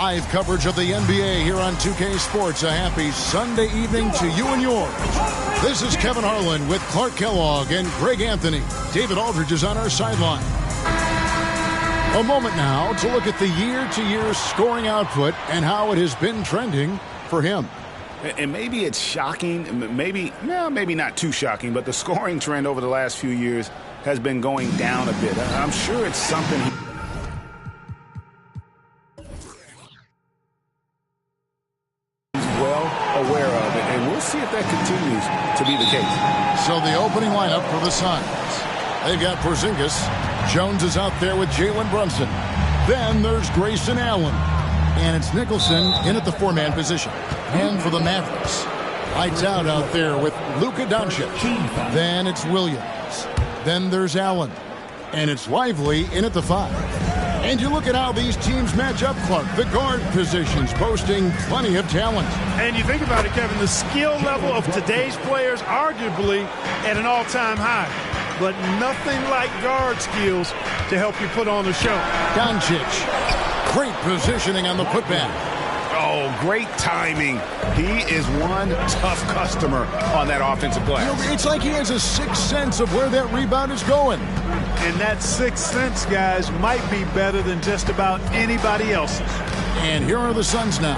Live coverage of the NBA here on 2K Sports. A happy Sunday evening to you and yours. This is Kevin Harlan with Clark Kellogg and Greg Anthony. David Aldridge is on our sideline. A moment now to look at the year-to-year scoring output and how it has been trending for him. And maybe it's shocking, maybe not too shocking, but the scoring trend over the last few years has been going down a bit. I'm sure it's something aware of it, and we'll see if that continues to be the case. So the opening lineup for the Suns. They've got Porzingis. Jones is out there with Jalen Brunson. Then there's Grayson Allen. And it's Nicholson in at the four-man position. And for the Mavericks, lights out there with Luka Doncic. Then it's Williams. Then there's Allen. And it's Lively in at the five. And you look at how these teams match up, Clark. The guard positions posting plenty of talent. And you think about it, Kevin, the skill level of today's players arguably at an all-time high. But nothing like guard skills to help you put on a show. Doncic. Great positioning on the putback. Oh, great timing. He is one tough customer on that offensive glass. You know, it's like he has a sixth sense of where that rebound is going. And that sixth sense, guys, might be better than just about anybody else's. And here are the Suns now,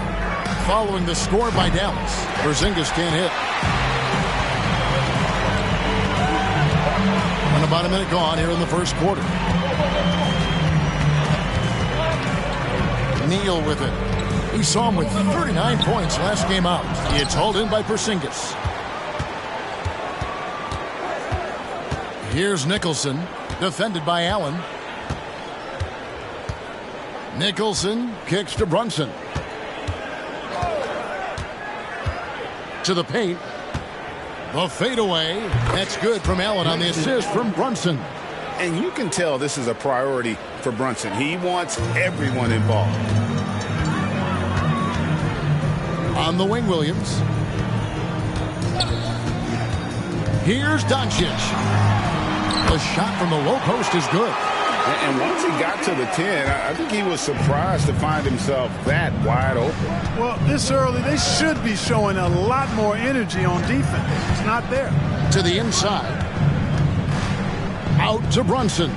following the score by Dallas. Porzingis can't hit. And about a minute gone here in the first quarter. Neal with it. We saw him with 39 points last game out. It's hauled in by Porzingis. Here's Nicholson, defended by Allen. Nicholson kicks to Brunson. To the paint. The fadeaway. That's good from Allen on the assist from Brunson. And you can tell this is a priority for Brunson. He wants everyone involved. On the wing, Williams. Here's Doncic. The shot from the low post is good. And once he got to the 10, I think he was surprised to find himself that wide open. Well, this early, they should be showing a lot more energy on defense. It's not there. To the inside. Out to Brunson.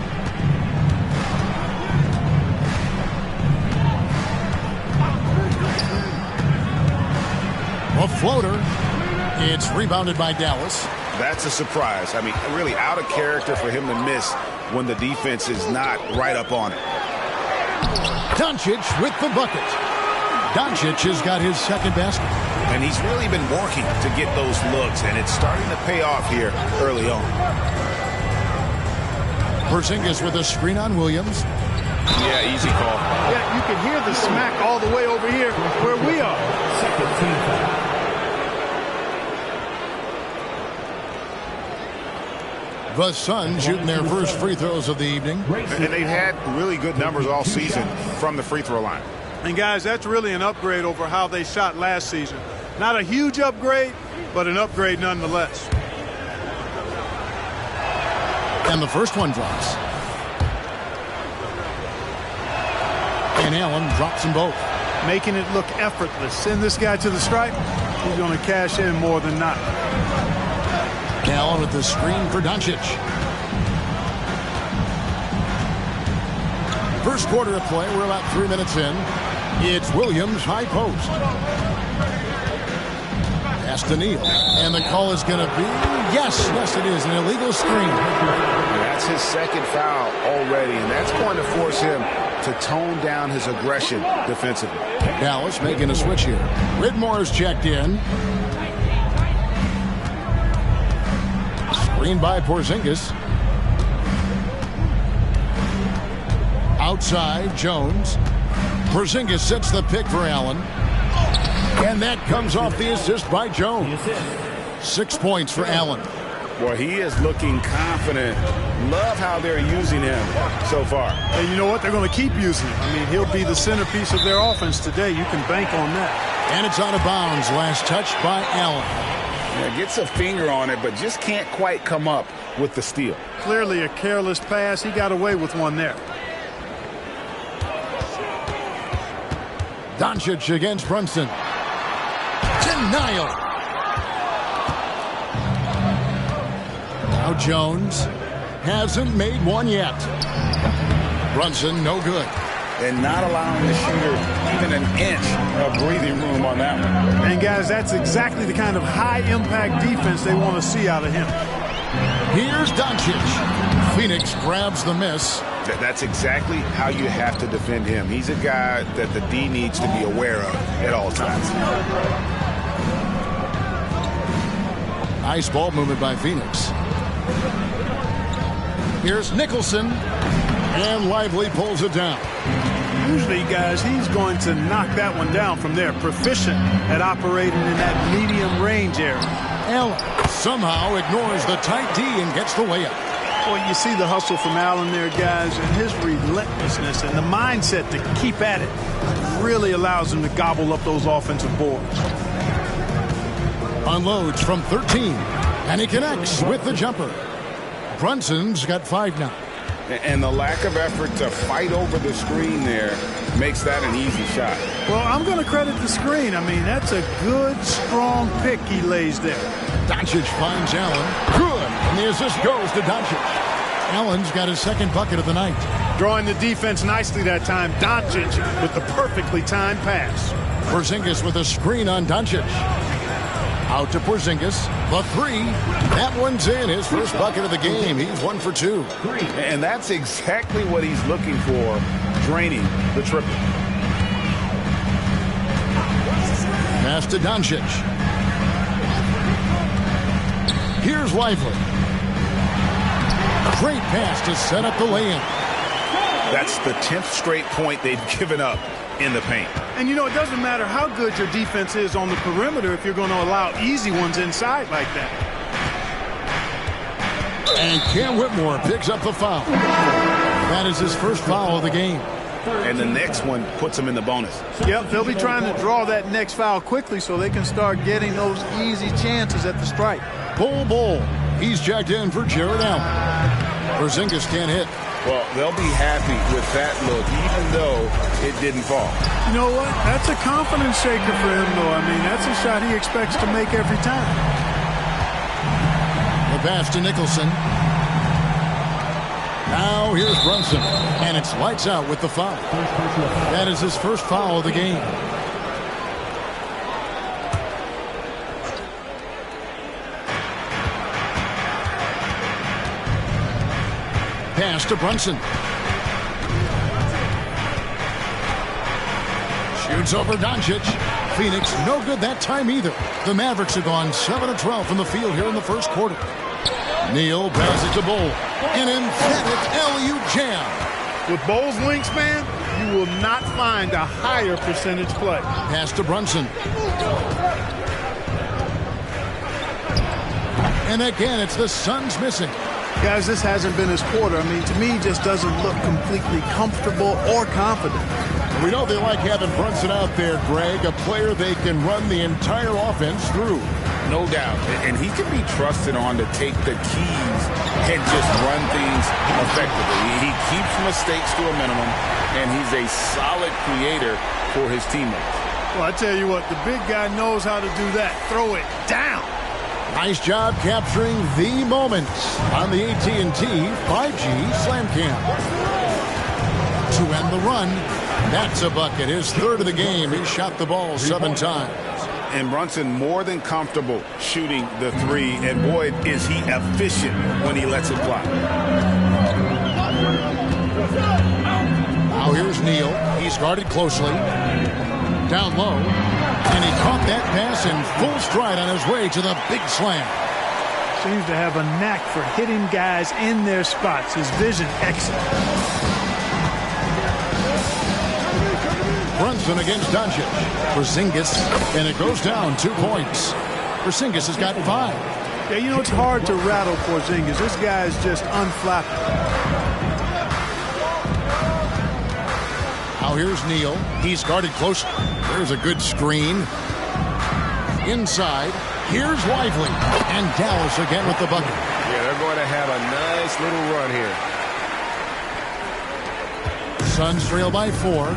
A floater. It's rebounded by Dallas. That's a surprise. I mean, really out of character for him to miss when the defense is not right up on it. Doncic with the bucket. Doncic has got his second basket. And he's really been working to get those looks, and it's starting to pay off here early on. Porzingis with a screen on Williams. Yeah, easy call. Yeah, you can hear the smack all the way over here where we are. Second team foul. The Suns shooting their first free throws of the evening. And they've had really good numbers all season from the free throw line. And, guys, that's really an upgrade over how they shot last season. Not a huge upgrade, but an upgrade nonetheless. And the first one drops. And Allen drops them both. Making it look effortless. Send this guy to the stripe. He's going to cash in more than not. Allen with the screen for Doncic. First quarter of play. We're about 3 minutes in. It's Williams, high post. Pass to Neal. And the call is going to be, yes, it is, an illegal screen. That's his second foul already, and that's going to force him to tone down his aggression defensively. Dallas making a switch here. Ridmore's checked in. Screen by Porzingis. Outside, Jones. Porzingis sets the pick for Allen. And that comes off the assist by Jones. 6 points for Allen. Well, he is looking confident. Love how they're using him so far. And you know what? They're going to keep using him. I mean, he'll be the centerpiece of their offense today. You can bank on that. And it's out of bounds. Last touch by Allen. Yeah, gets a finger on it, but just can't quite come up with the steal. Clearly a careless pass. He got away with one there. Doncic against Brunson. Denial. Now Jones hasn't made one yet. Brunson, no good. And not allowing the shooter even an inch of breathing room on that one. And, guys, that's exactly the kind of high-impact defense they want to see out of him. Here's Doncic. Phoenix grabs the miss. That's exactly how you have to defend him. He's a guy that the D needs to be aware of at all times. Nice ball movement by Phoenix. Here's Nicholson. And Lively pulls it down. Usually, guys, he's going to knock that one down from there. Proficient at operating in that medium range area. Allen somehow ignores the tight D and gets the layup. Well, you see the hustle from Allen there, guys, and his relentlessness and the mindset to keep at it really allows him to gobble up those offensive boards. Unloads from 13, and he connects with the jumper. Brunson's got 5 now. And the lack of effort to fight over the screen there makes that an easy shot. Well, I'm going to credit the screen. I mean, that's a good, strong pick he lays there. Doncic finds Allen. Good. And the assist goes to Doncic. Allen's got his second bucket of the night. Drawing the defense nicely that time. Doncic with the perfectly timed pass. Porzingis with a screen on Doncic. Out to Porzingis. The 3. That one's in. His first bucket of the game. He's 1 for 2. And that's exactly what he's looking for, draining the triple. Pass to Doncic. Here's Lively. Great pass to set up the lay-in. That's the 10th straight point they've given up in the paint. And, you know, it doesn't matter how good your defense is on the perimeter if you're going to allow easy ones inside like that. And Cam Whitmore picks up the foul. That is his first foul of the game. And the next one puts him in the bonus. Yep, they'll be trying to draw that next foul quickly so they can start getting those easy chances at the stripe. Bull. He's checked in for Jared Allen. Porzingis can't hit. Well, they'll be happy with that look, even though it didn't fall. You know what? That's a confidence shaker for him, though. I mean, that's a shot he expects to make every time. The pass to Nicholson. Now here's Brunson, and it's lights out with the foul. That is his first foul of the game. Pass to Brunson. Shoots over Doncic. Phoenix no good that time either. The Mavericks have gone 7 of 12 from the field here in the first quarter. Neal passes it to Bull. An emphatic LU jam. With Bull's wingspan, you will not find a higher percentage play. Pass to Brunson. And again, it's the Suns missing. Guys, this hasn't been his quarter. I mean, to me, just doesn't look completely comfortable or confident. We know they like having Brunson out there, Greg, a player they can run the entire offense through. No doubt. And he can be trusted on to take the keys and just run things effectively. He keeps mistakes to a minimum, and he's a solid creator for his teammates. Well, I tell you what, the big guy knows how to do that. Throw it down. Nice job capturing the moments on the AT&T 5G Slam Cam. To end the run, that's a bucket. His third of the game. He shot the ball 7 times. And Brunson more than comfortable shooting the 3. And boy, is he efficient when he lets it fly. Now here's Neal. He's guarded closely. Down low. And he caught that pass in full stride on his way to the big slam. Seems to have a knack for hitting guys in their spots. His vision excellent. Brunson against Doncic. Porzingis, and it goes down 2 points. Porzingis has got 5. Yeah, you know, it's hard to rattle Porzingis. This guy is just unflappable. Now here's Neal. He's guarded close. There's a good screen. Inside. Here's Lively. And Dallas again with the bucket. Yeah, they're going to have a nice little run here. Suns trail by 4.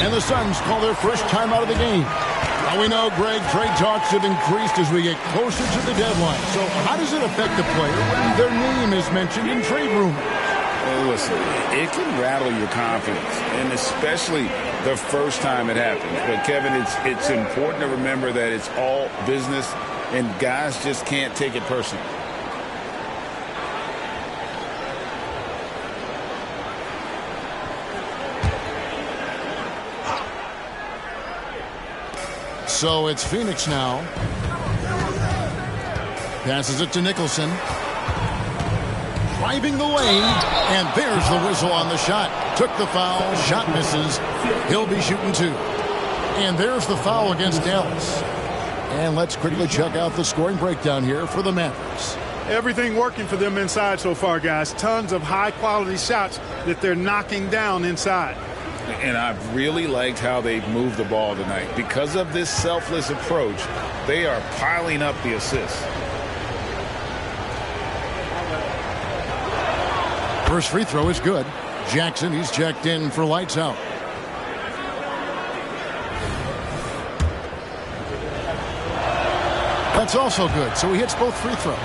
And the Suns call their first time out of the game. Now we know, Greg, trade talks have increased as we get closer to the deadline. So how does it affect the player when their name is mentioned in trade rumors? Listen, it can rattle your confidence, and especially the first time it happens. But, Kevin, it's important to remember that it's all business, and guys just can't take it personally. So it's Phoenix now. Passes it to Nicholson. Driving the lane, and there's the whistle on the shot. Took the foul, shot misses. He'll be shooting 2. And there's the foul against Dallas. And let's quickly check out the scoring breakdown here for the Mavericks. Everything working for them inside so far, guys. Tons of high-quality shots that they're knocking down inside. And I've really liked how they've moved the ball tonight. Because of this selfless approach, they are piling up the assists. First free throw is good. Jackson, he's checked in for lights out. That's also good, so he hits both free throws.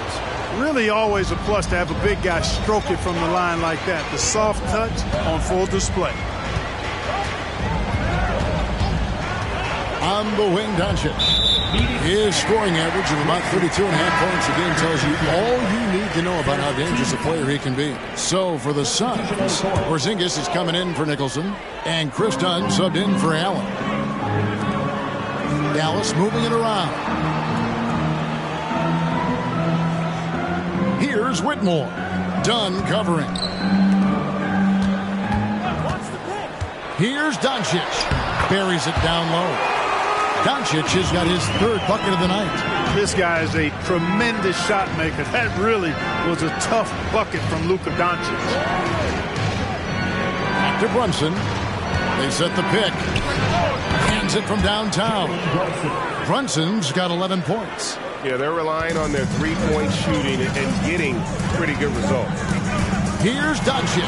Really always a plus to have a big guy stroke it from the line like that. The soft touch on full display. On the wing, Doncic. His scoring average of about 32.5 points a game tells you all you need to know about how dangerous a player he can be. So for the Suns, Porzingis is coming in for Nicholson, and Chris Dunn subbed in for Allen. Dallas moving it around. Here's Whitmore. Dunn covering. Here's Doncic. Buries it down low. Doncic has got his 3rd bucket of the night. This guy is a tremendous shot maker. That really was a tough bucket from Luka Doncic. Back to Brunson. They set the pick. Hands it from downtown. Brunson's got 11 points. Yeah, they're relying on their three-point shooting and getting pretty good results. Here's Doncic.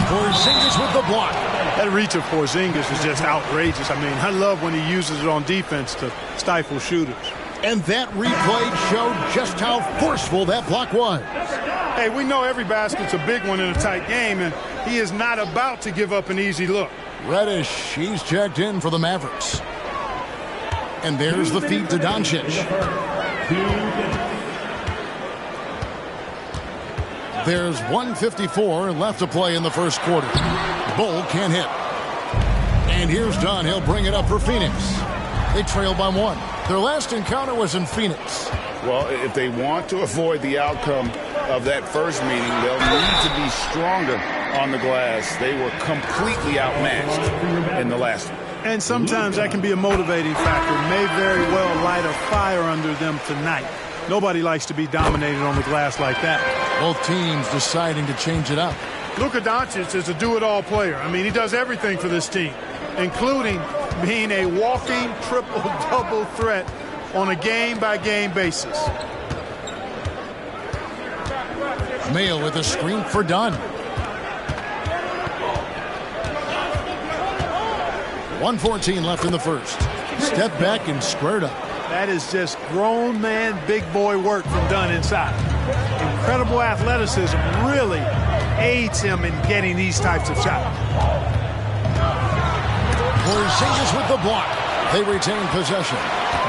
Porzingis with the block. That reach of Porzingis is just outrageous. I mean, I love when he uses it on defense to stifle shooters. And that replay showed just how forceful that block was. Hey, we know every basket's a big one in a tight game, and he is not about to give up an easy look. Reddish, he's checked in for the Mavericks. And there's the feed to Doncic. There's 1:54 left to play in the first quarter. Bull can't hit. And here's Dunn. He'll bring it up for Phoenix. They trail by 1. Their last encounter was in Phoenix. Well, if they want to avoid the outcome of that first meeting, they'll need to be stronger on the glass. They were completely outmatched in the last one. And sometimes that can be a motivating factor. May very well light a fire under them tonight. Nobody likes to be dominated on the glass like that. Both teams deciding to change it up. Luka Doncic is a do-it-all player. I mean, he does everything for this team, including being a walking triple-double threat on a game-by-game basis. Mail with a screen for Dunn. 1:14 left in the first. Step back and squared up. That is just grown man, big boy work from Dunn inside. Incredible athleticism really aids him in getting these types of shots. Porzingis with the block. They retain possession.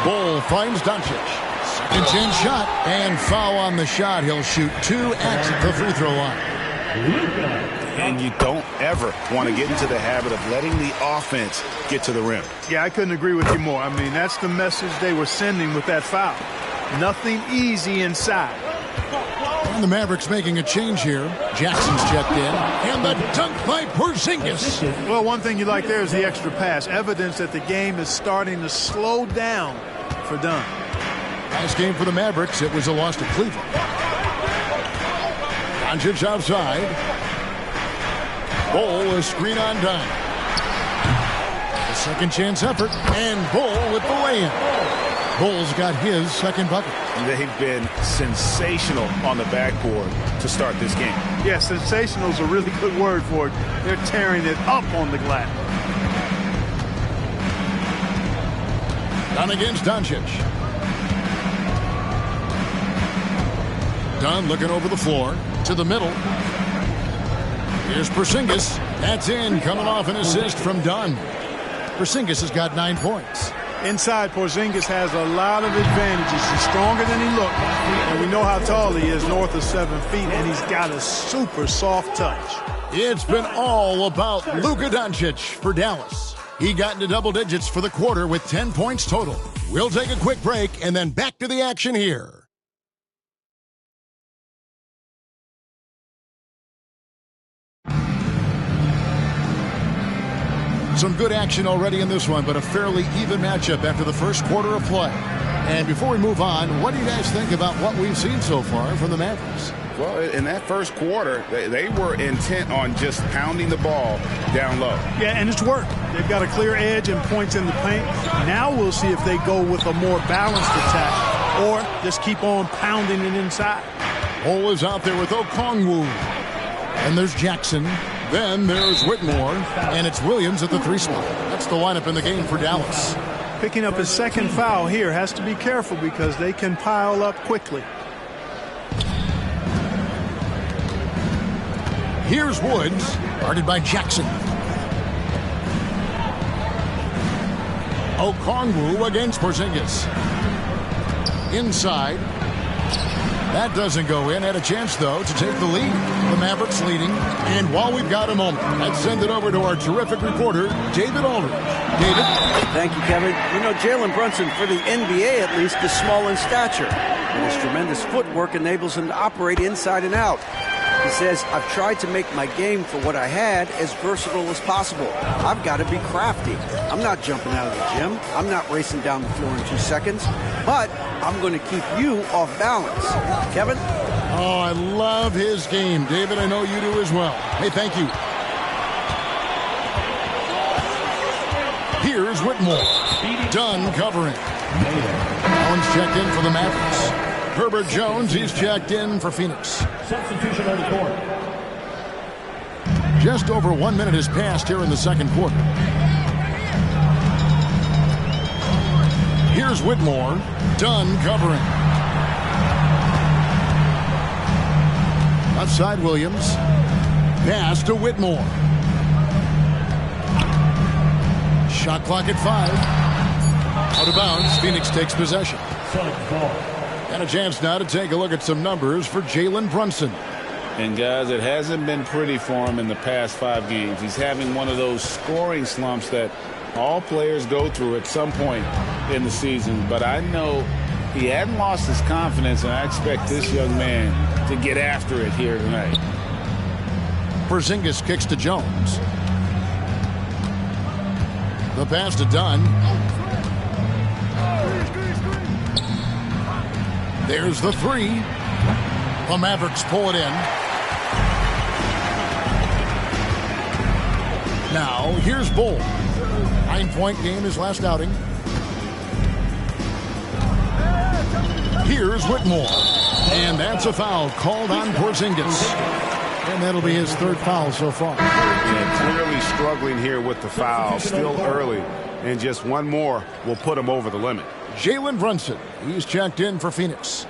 Bull finds Doncic. Second chance shot and foul on the shot. He'll shoot 2 at the free throw line. And you don't ever want to get into the habit of letting the offense get to the rim. Yeah, I couldn't agree with you more. I mean, that's the message they were sending with that foul. Nothing easy inside. And the Mavericks making a change here. Jackson's checked in. And the dunk by Porzingis. Well, one thing you like there is the extra pass. Evidence that the game is starting to slow down for Dunn. Last game for the Mavericks, it was a loss to Cleveland. Doncic outside. Bull, a screen on Dunn. A second chance effort, and Bull with the lay-in. Bull's got his second bucket. They've been sensational on the backboard to start this game. Yeah, sensational is a really good word for it. They're tearing it up on the glass. Dunn against Doncic. Dunn looking over the floor to the middle. Here's Porzingis. That's in, coming off an assist from Dunn. Porzingis has got 9 points. Inside, Porzingis has a lot of advantages. He's stronger than he looked, and we know how tall he is, north of 7 feet, and he's got a super soft touch. It's been all about Luka Doncic for Dallas. He got into double digits for the quarter with 10 points total. We'll take a quick break and then back to the action here. Some good action already in this one, but a fairly even matchup after the first quarter of play. And before we move on, what do you guys think about what we've seen so far from the Mavericks? Well, in that first quarter, they were intent on just pounding the ball down low. Yeah, and it's worked. They've got a clear edge and points in the paint. Now we'll see if they go with a more balanced attack or just keep on pounding it inside. Cole is out there with Okongwu. And there's Jackson. Then there's Whitmore. And it's Williams at the 3 spot. That's the lineup in the game for Dallas. Picking up his second foul here, has to be careful because they can pile up quickly. Here's Woods, guarded by Jackson. Okongwu against Porzingis. Inside. That doesn't go in. Had a chance, though, to take the lead. The Mavericks leading. And while we've got a moment, let's send it over to our terrific reporter, David Aldridge. David? Thank you, Kevin. You know, Jalen Brunson, for the NBA at least, is small in stature. And his tremendous footwork enables him to operate inside and out. He says, I've tried to make my game for what I had as versatile as possible. I've got to be crafty. I'm not jumping out of the gym. I'm not racing down the floor in 2 seconds. But I'm going to keep you off balance. Kevin? Oh, I love his game. David, I know you do as well. Hey, thank you. Here's Whitmore. Dunn covering. Allen's checked in for the Mavericks. Herbert Jones, he's checked in for Phoenix. Substitution on the court. Just over 1 minute has passed here in the second quarter. Here's Whitmore. Dunn covering. Left side, Williams. Pass to Whitmore. Shot clock at 5. Out of bounds. Phoenix takes possession. And a chance now to take a look at some numbers for Jalen Brunson. And, guys, it hasn't been pretty for him in the past 5 games. He's having one of those scoring slumps that all players go through at some point in the season. But I know he hadn't lost his confidence, and I expect this young man to get after it here tonight. Porzingis kicks to Jones. The pass to Dunn. There's the 3. The Mavericks pull it in. Now, here's Bull. 9-point game his last outing. Here's Whitmore. And that's a foul called on Porzingis. And that'll be his 3rd foul so far. And clearly struggling here with the foul. Still early. And just one more will put him over the limit. Jalen Brunson, he's checked in for Phoenix.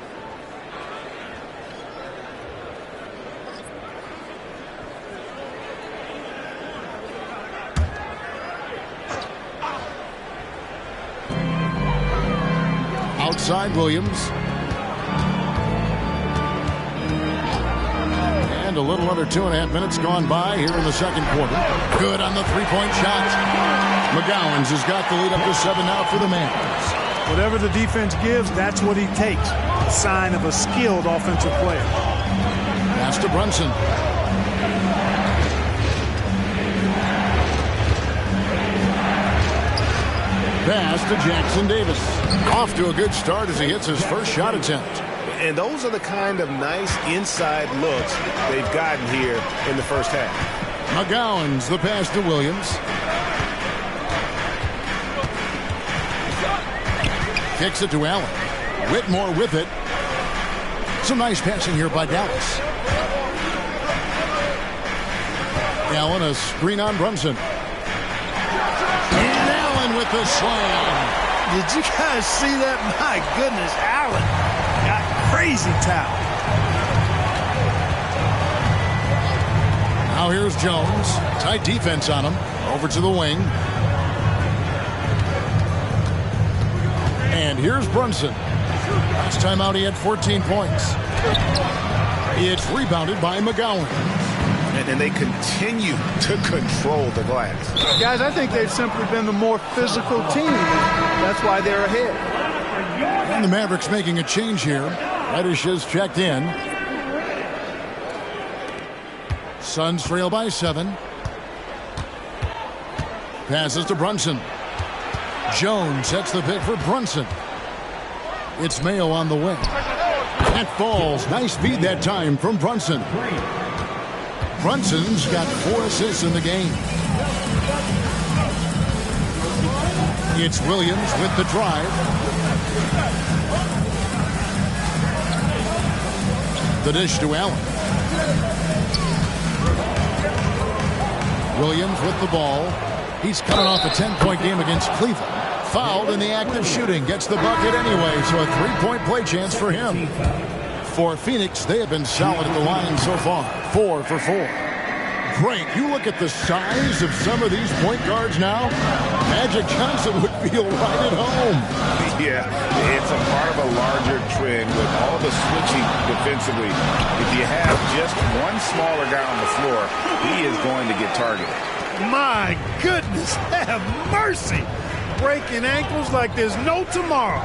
Outside, Williams. And a little under 2.5 minutes gone by here in the second quarter. Good on the 3-point shot. McGowan's has got the lead up to 7 now for the Mavs. Whatever the defense gives, that's what he takes. A sign of a skilled offensive player. Pass to Brunson. Pass to Jackson Davis. Off to a good start as he hits his first shot attempt. And those are the kind of nice inside looks they've gotten here in the first half. McGowan's the pass to Williams. Kicks it to Allen. Whitmore with it. Some nice passing here by Dallas. Allen, a screen on Brunson. And Allen with the slam. Did you guys see that? My goodness, Allen got crazy talent. Now here's Jones. Tight defense on him. Over to the wing. And here's Brunson. Last time out he had 14 points. It's rebounded by McGowan. And they continue to control the glass. Guys, I think they've simply been the more physical team. That's why they're ahead. And the Mavericks making a change here. Reddish is checked in. Suns trail by 7. Passes to Brunson. Jones sets the pick for Brunson. It's Mayo on the wing. That falls. Nice feed that time from Brunson. Brunson's got 4 assists in the game. It's Williams with the drive. The dish to Allen. Williams with the ball. He's coming off a 10-point game against Cleveland. Fouled in the act of shooting. Gets the bucket anyway, so a 3-point play chance for him. For Phoenix, they have been solid at the line so far. 4 for 4. Great. You look at the size of some of these point guards now. Magic Johnson would feel right at home. Yeah, it's a part of a larger trend with all the switching defensively. If you have just one smaller guy on the floor, he is going to get targeted. My goodness, have mercy. Breaking ankles like there's no tomorrow.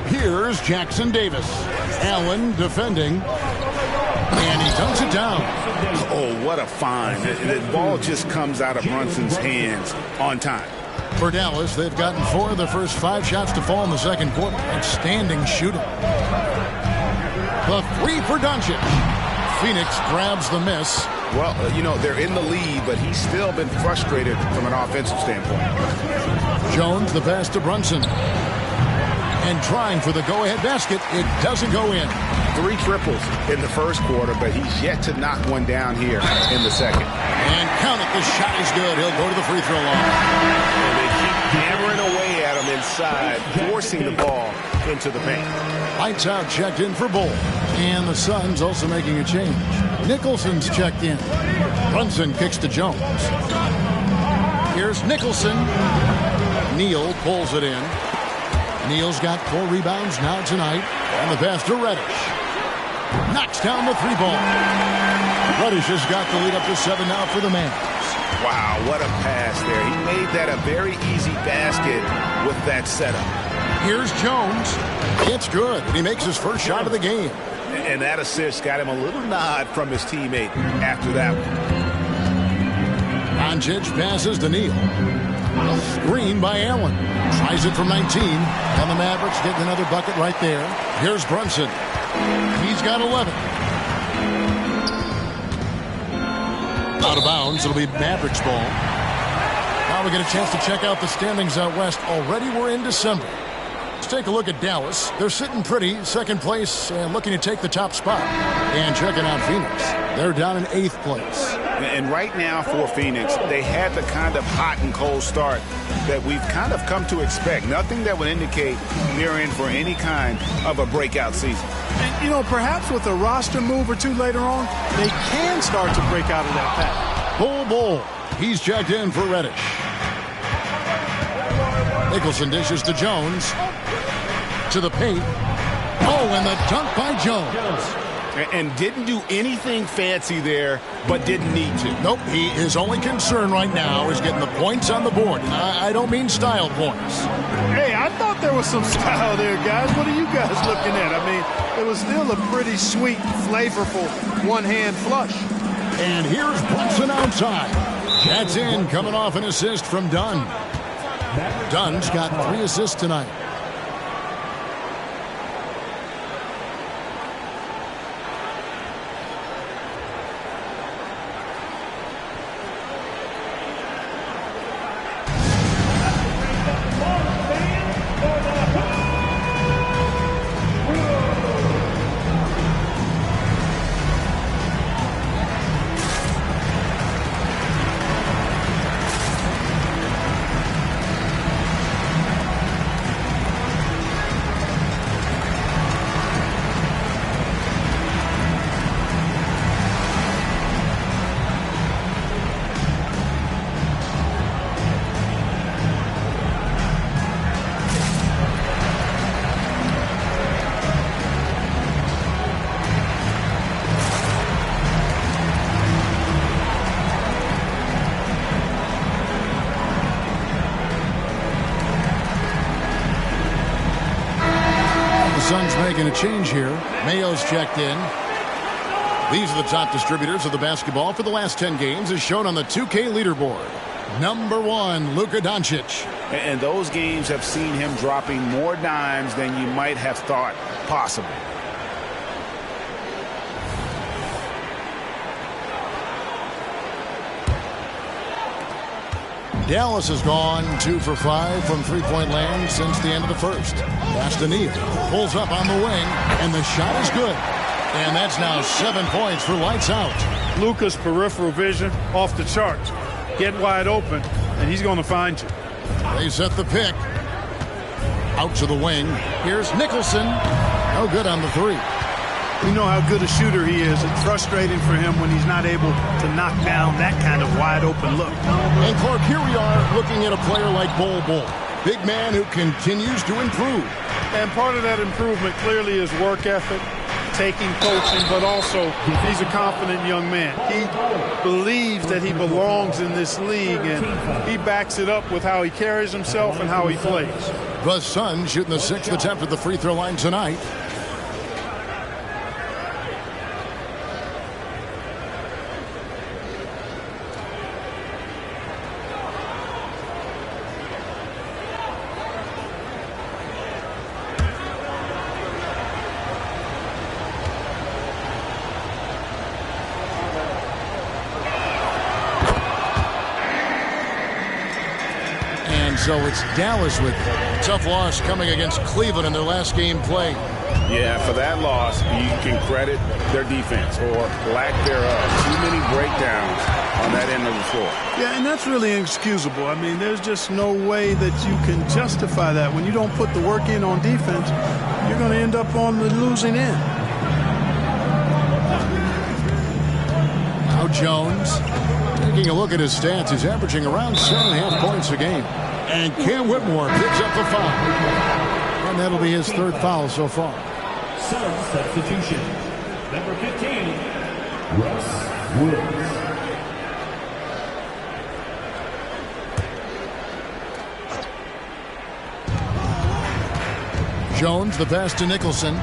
Here's Jackson Davis. Allen defending. And he dunks it down. Oh, what a find. The ball just comes out of Brunson's hands on time. For Dallas, they've gotten 4 of their first 5 shots to fall in the second quarter. Outstanding shooting. The 3 for Doncic. Phoenix grabs the miss. Well, you know, they're in the lead, but he's still been frustrated from an offensive standpoint. Jones, the pass to Brunson. And trying for the go-ahead basket. It doesn't go in. 3 triples in the first quarter, but he's yet to knock one down here in the second. And count it. The shot is good. He'll go to the free throw line. And they keep hammering away at him inside, forcing the ball into the paint. Lights out checked in for Bull. And the Suns also making a change. Nicholson's checked in. Brunson kicks to Jones. Here's Nicholson. Neal pulls it in. Neal's got 4 rebounds now tonight. And the pass to Reddish. Knocks down the 3-ball. Reddish has got the lead up to 7 now for the Mavs. Wow, what a pass there. He made that a very easy basket with that setup. Here's Jones. It's good. And he makes his first shot of the game. And that assist got him a little nod from his teammate after that one. Doncic passes to Neal. Screen by Allen. Tries it from 19. And the Mavericks getting another bucket right there. Here's Brunson. He's got 11. Out of bounds. It'll be Mavericks ball. Now we get a chance to check out the standings out west. Already we're in December. Let's take a look at Dallas. They're sitting pretty, second place, and looking to take the top spot. And checking out Phoenix. They're down in 8th place. And right now for Phoenix, they had the kind of hot and cold start that we've kind of come to expect. Nothing that would indicate they're in for any kind of a breakout season. And, you know, perhaps with a roster move or two later on, they can start to break out of that pattern. Bull. He's checked in for Reddish. Nicholson dishes to Jones. To the paint. Oh, and the dunk by Jones. And didn't do anything fancy there, but didn't need to. Nope, his only concern right now is getting the points on the board. I don't mean style points. Hey, I thought there was some style there, guys. What are you guys looking at? I mean, it was still a pretty sweet, flavorful one-hand flush. And here's Brunson outside. That's in, coming off an assist from Dunn. Dunn's got 3 assists tonight. Suns making a change here. Mayo's checked in. These are the top distributors of the basketball for the last 10 games as shown on the 2K leaderboard. Number 1, Luka Doncic. And those games have seen him dropping more dimes than you might have thought possible. Dallas has gone 2 for 5 from three-point land since the end of the first. Pass to Neal. Pulls up on the wing, and the shot is good. And that's now 7 points for lights out. Luka's peripheral vision off the charts. Get wide open, and he's going to find you. They set the pick. Out to the wing. Here's Nicholson. No good on the three. We know how good a shooter he is. It's frustrating for him when he's not able to knock down that kind of wide open look. And Clark, here we are looking at a player like Bol Bol. Big man who continues to improve. And part of that improvement clearly is work ethic, taking coaching, but also he's a confident young man. He believes that he belongs in this league, and he backs it up with how he carries himself and how he plays. The Suns shooting the 6th attempt at the free throw line tonight. So it's Dallas with a tough loss coming against Cleveland in their last game played. Yeah, for that loss, you can credit their defense or lack thereof. Too many breakdowns on that end of the floor. Yeah, and that's really inexcusable. I mean, there's just no way that you can justify that. When you don't put the work in on defense, you're going to end up on the losing end. Now Jones, taking a look at his stats, he's averaging around 7.5 points a game. And Cam Whitmore picks up the foul. And that'll be his 3rd foul so far. Sun substitution. Number 15, Russ Woods. Jones, the pass to Nicholson.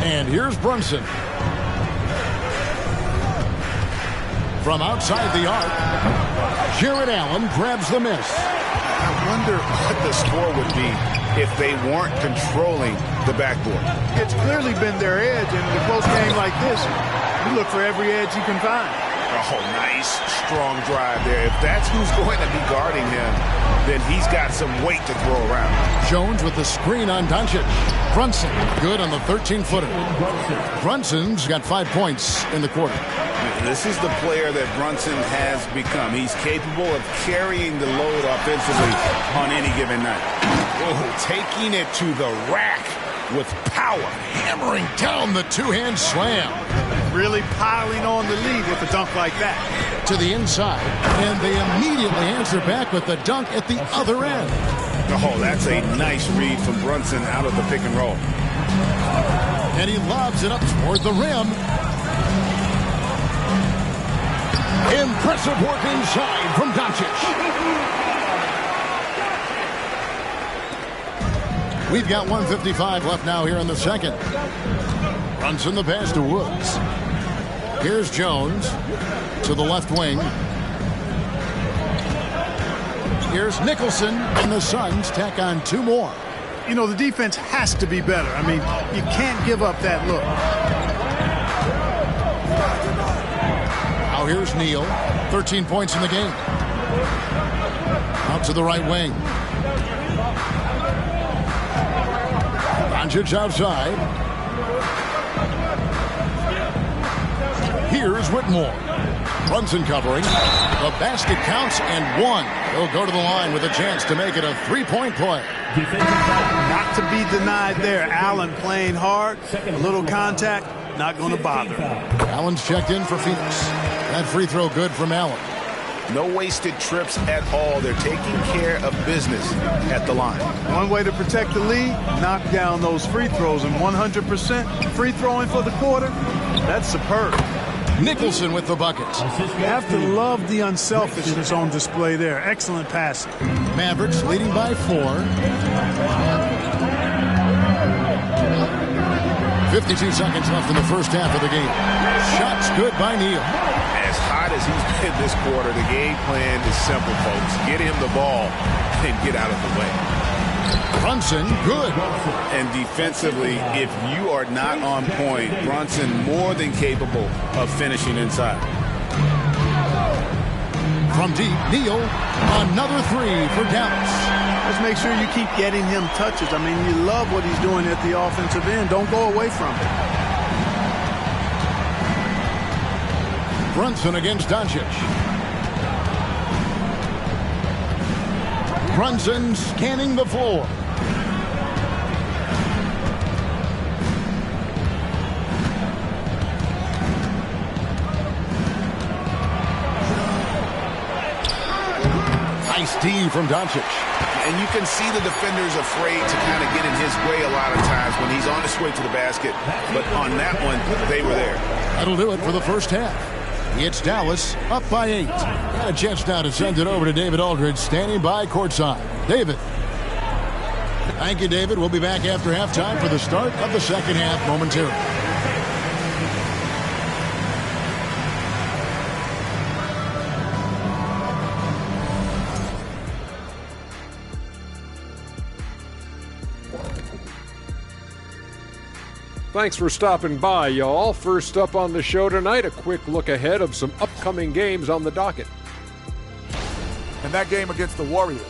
And here's Brunson. From outside the arc, Jared Allen grabs the miss. I wonder what the score would be if they weren't controlling the backboard. It's clearly been their edge, and in a close game like this, you look for every edge you can find. Oh, nice, strong drive there. If that's who's going to be guarding him, then he's got some weight to throw around. Jones with the screen on Doncic. Brunson, good on the 13-footer. Brunson's got 5 points in the quarter. This is the player that Brunson has become. He's capable of carrying the load offensively on any given night. Oh, taking it to the rack with power. Hammering down the two-hand slam. Really piling on the lead with a dunk like that. To the inside, and they immediately answer back with the dunk at the other end. Oh, that's a nice read from Brunson out of the pick and roll. And he lobs it up toward the rim. Impressive work inside from Doncic. We've got 1:55 left now here in the second. Brunson the pass to Woods. Here's Jones to the left wing. Here's Nicholson, and the Suns tack on 2 more. You know, the defense has to be better. I mean, you can't give up that look. Now here's Neal, 13 points in the game. Out to the right wing. Doncic outside. Here's Whitmore. Brunson covering. The basket counts and 1. He'll go to the line with a chance to make it a 3-point play. Not to be denied there. Allen playing hard. A little contact, not going to bother. Allen's checked in for Phoenix. That free throw good from Allen. No wasted trips at all. They're taking care of business at the line. One way to protect the lead, knock down those free throws, and 100% free throwing for the quarter, that's superb. Nicholson with the bucket. You have to love the unselfishness on display there. Excellent passing. Mavericks leading by 4. 52 seconds left in the first half of the game. Shots good by Neal. As hot as he's been this quarter, the game plan is simple, folks. Get him the ball and get out of the way. Brunson, good. And defensively, if you are not on point, Brunson more than capable of finishing inside. From deep, Neal, another three for Dallas. Let's make sure you keep getting him touches. I mean, you love what he's doing at the offensive end. Don't go away from it. Brunson against Doncic. Brunson scanning the floor. Nice D from Doncic. And you can see the defenders afraid to kind of get in his way a lot of times when he's on his way to the basket. But on that one, they were there. That'll do it for the first half. It's Dallas up by 8. Got a chance now to send it over to David Aldridge, standing by courtside. David. Thank you, David. We'll be back after halftime for the start of the second half momentarily. Thanks for stopping by, y'all. First up on the show tonight, a quick look ahead of some upcoming games on the docket. And that game against the Warriors,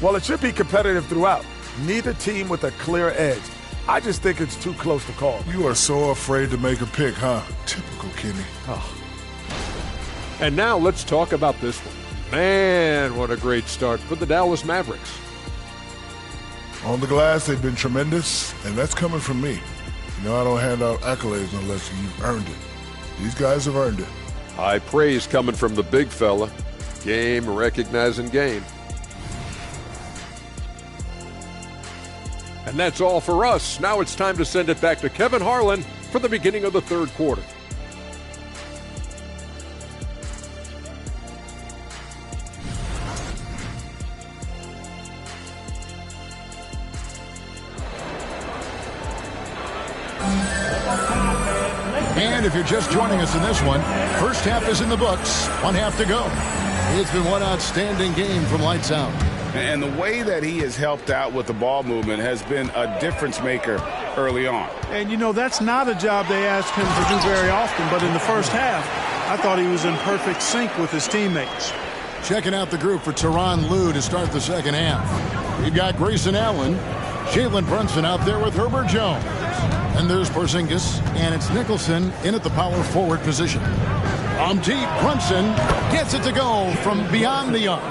well, it should be competitive throughout. Neither team with a clear edge. I just think it's too close to call. You are so afraid to make a pick, huh? Typical Kenny. Oh. And now let's talk about this one. Man, what a great start for the Dallas Mavericks. On the glass, they've been tremendous, and that's coming from me. You know, I don't hand out accolades unless you've earned it. These guys have earned it. High praise coming from the big fella. Game recognizing game. And that's all for us. Now it's time to send it back to Kevin Harlan for the beginning of the third quarter. And if you're just joining us in this one, first half is in the books. One half to go. It's been one outstanding game from lights out. And the way that he has helped out with the ball movement has been a difference maker early on. And, you know, that's not a job they ask him to do very often. But in the first half, I thought he was in perfect sync with his teammates. Checking out the group for Tyronn Lue to start the second half. We've got Grayson Allen, Jalen Brunson out there with Herbert Jones. And there's Porzingis, and it's Nicholson in at the power forward position. On deep, Brunson gets it to go from beyond the arc.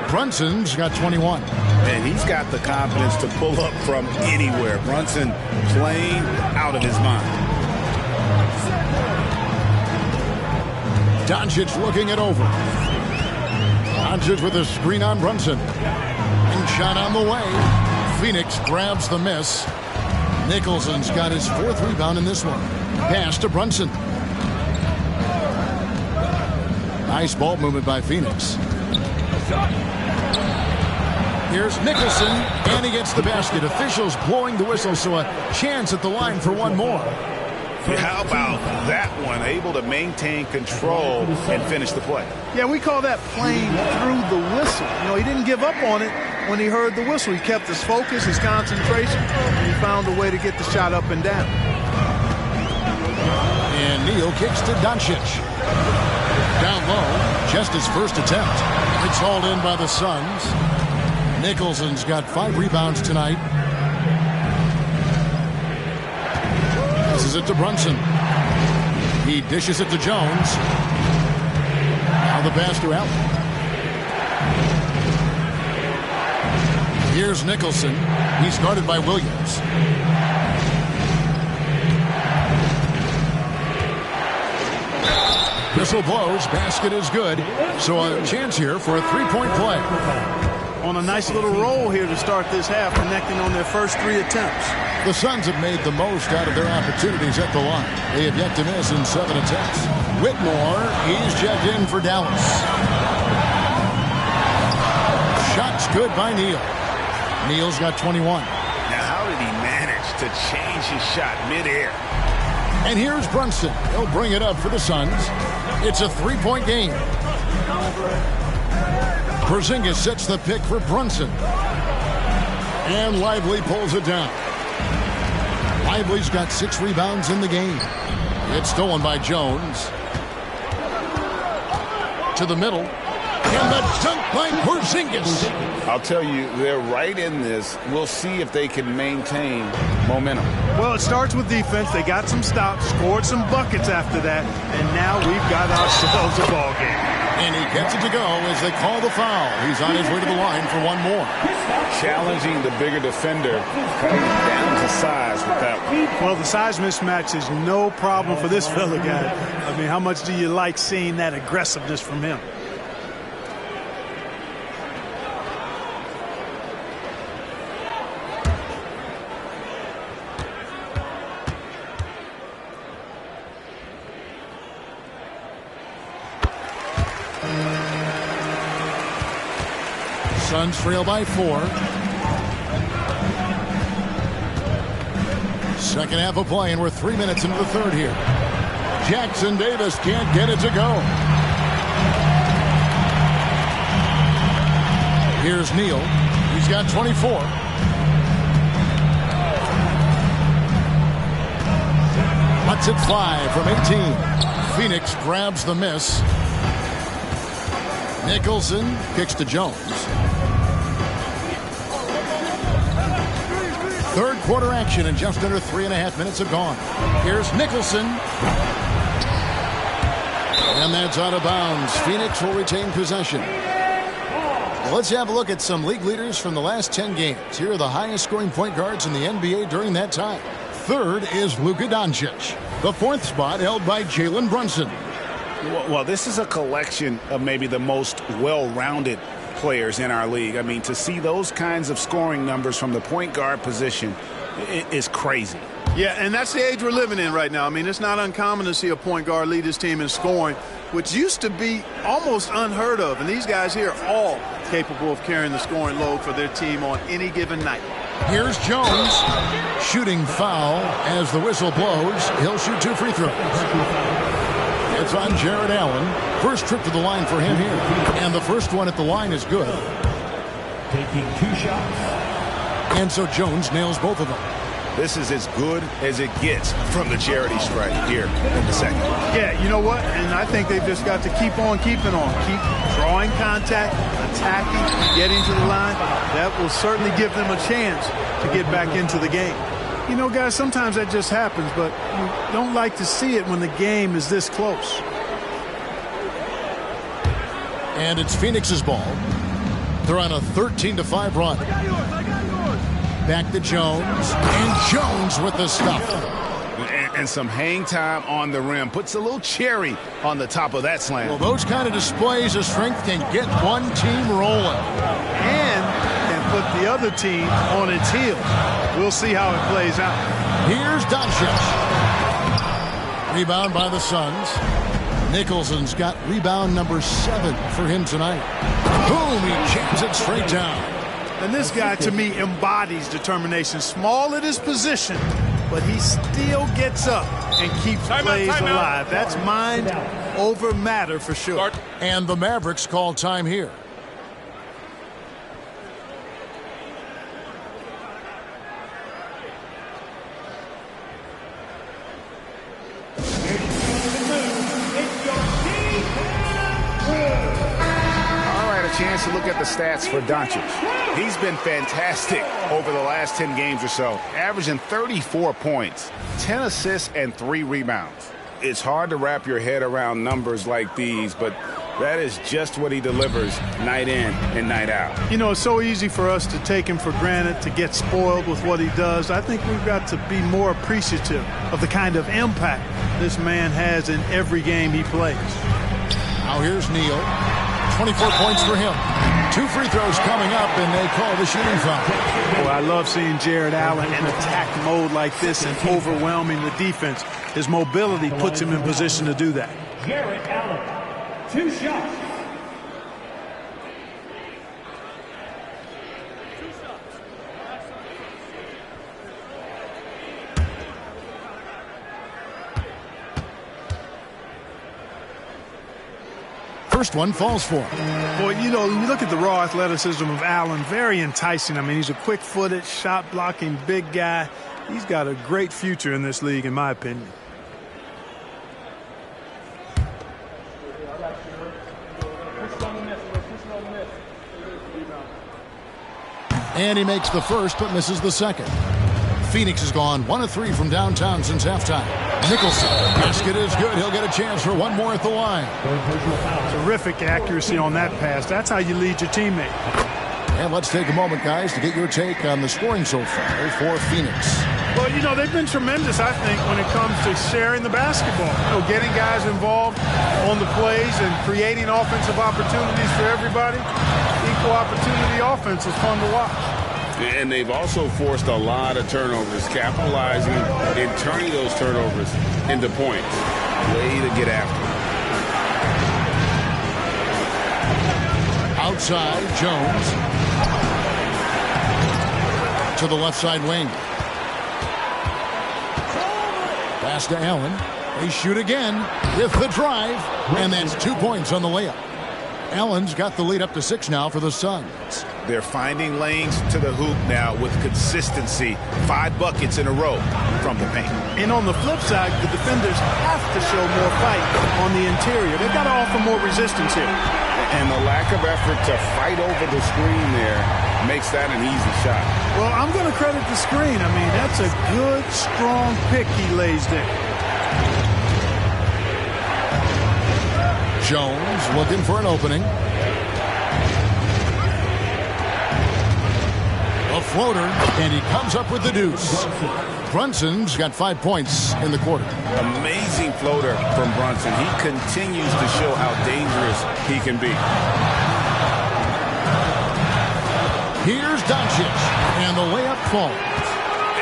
Brunson's got 21. And he's got the confidence to pull up from anywhere. Brunson playing out of his mind. Doncic looking it over. Doncic with a screen on Brunson. And shot on the way. Phoenix grabs the miss. Nicholson's got his fourth rebound in this one. Pass to Brunson. Nice ball movement by Phoenix. Here's Nicholson, and he gets the basket. Officials blowing the whistle, so a chance at the line for one more. How about that one? Able to maintain control and finish the play. Yeah, we call that playing through the whistle. You know, he didn't give up on it when he heard the whistle. He kept his focus, his concentration, and he found a way to get the shot up and down. And Neal kicks to Doncic. Down low, just his first attempt. It's hauled in by the Suns. Nicholson's got 5 rebounds tonight. Passes it to Brunson. He dishes it to Jones. Now the pass to Allen. Here's Nicholson. He's guarded by Williams. Whistle blows. Basket is good. So a chance here for a three-point play. On a nice little roll here to start this half, connecting on their first 3 attempts. The Suns have made the most out of their opportunities at the line. They have yet to miss in 7 attempts. Whitmore, he's checked in for Dallas. Shots good by Neal. Neal's got 21. Now, how did he manage to to change his shot midair. And here's Brunson. He'll bring it up for the Suns. It's a three-point game. Porzingis sets the pick for Brunson. And Lively pulls it down. Lively's got 6 rebounds in the game. It's stolen by Jones. To the middle. And the dunk by Porzingis. I'll tell you, they're right in this. We'll see if they can maintain momentum. Well, it starts with defense. They got some stops, scored some buckets after that, and now we've got ourselves a ball game. And he gets it to go as they call the foul. He's on his way to the line for one more. Challenging the bigger defender, cutting down to size with that one. Well, the size mismatch is no problem for this fella guy. I mean, how much do you like seeing that aggressiveness from him? Suns trail by 4. Second half of play, and we're 3 minutes into the third here. Jackson Davis can't get it to go. Here's Neal. He's got 24. Lets it fly from 18. Phoenix grabs the miss. Nicholson kicks to Jones. Third quarter action, and just under 3.5 minutes have gone. Here's Nicholson. And that's out of bounds. Phoenix will retain possession. Well, let's have a look at some league leaders from the last 10 games. Here are the highest scoring point guards in the NBA during that time. Third is Luka Doncic. The fourth spot held by Jalen Brunson. Well, this is a collection of maybe the most well-rounded players in our league. I mean, to see those kinds of scoring numbers from the point guard position is crazy. Yeah, and that's the age we're living in right now. I mean, it's not uncommon to see a point guard lead his team in scoring, which used to be almost unheard of. And these guys here are all capable of carrying the scoring load for their team on any given night. Here's Jones. Shooting foul as the whistle blows. He'll shoot 2 free throws. It's on Jared Allen. First trip to the line for him here. And the first one at the line is good. Taking 2 shots. And so Jones nails both of them. This is as good as it gets from the charity stripe here in the second. Yeah, you know what? And I think they've just got to keep on keeping on. Keep drawing contact, attacking, getting to the line. That will certainly give them a chance to get back into the game. You know, guys, sometimes that just happens, but you don't like to see it when the game is this close. And it's Phoenix's ball. They're on a 13-5 run. Back to Jones. And Jones with the stuff. And some hang time on the rim. Puts a little cherry on the top of that slam. Well, those kind of displays of strength can get one team rolling. And can put the other team on its heels. We'll see how it plays out. Here's Doncic. Rebound by the Suns. Nicholson's got rebound number 7 for him tonight. Boom, he jams it straight down. And this guy, to me, embodies determination. Small at his position, but he still gets up and keeps plays alive. That's mind over matter for sure. And the Mavericks call time here. Chance to look at the stats for Doncic. He's been fantastic over the last 10 games or so, averaging 34 points, 10 assists, and 3 rebounds. It's hard to wrap your head around numbers like these, but that is just what he delivers night in and night out. You know, it's so easy for us to take him for granted, to get spoiled with what he does. I think we've got to be more appreciative of the kind of impact this man has in every game he plays. Now here's Neal. 24 points for him. 2 free throws coming up, and they call the shooting foul. Boy, I love seeing Jared Allen in attack mode like this and overwhelming the defense. His mobility puts him in position to do that. Jared Allen, 2 shots. first one falls for him. Boy, you know, you look at the raw athleticism of Allen, very enticing. I mean, he's a quick-footed, shot-blocking big guy. He's got a great future in this league, in my opinion. And he makes the first, but misses the second. Phoenix has gone 1 of 3 from downtown since halftime. Nicholson, basket is good. He'll get a chance for one more at the line. Terrific accuracy on that pass. That's how you lead your teammate. And let's take a moment, guys, to get your take on the scoring so far for Phoenix. Well, you know, they've been tremendous, I think, when it comes to sharing the basketball. You know, getting guys involved on the plays and creating offensive opportunities for everybody. Equal opportunity offense is fun to watch. And they've also forced a lot of turnovers, capitalizing and turning those turnovers into points. Way to get after it. Outside, Jones. To the left side wing. Pass to Allen. They shoot again with the drive. And that's 2 points on the layup. Allen's got the lead up to 6 now for the Suns. They're finding lanes to the hoop now with consistency. 5 buckets in a row from the paint. And on the flip side, the defenders have to show more fight on the interior. They've got to offer more resistance here. And the lack of effort to fight over the screen there makes that an easy shot. Well, I'm going to credit the screen. I mean, that's a good, strong pick he lays there. Jones looking for an opening. A floater, and he comes up with the deuce. Brunson's got 5 points in the quarter. Amazing floater from Brunson. He continues to show how dangerous he can be. Here's Doncic, and the layup falls.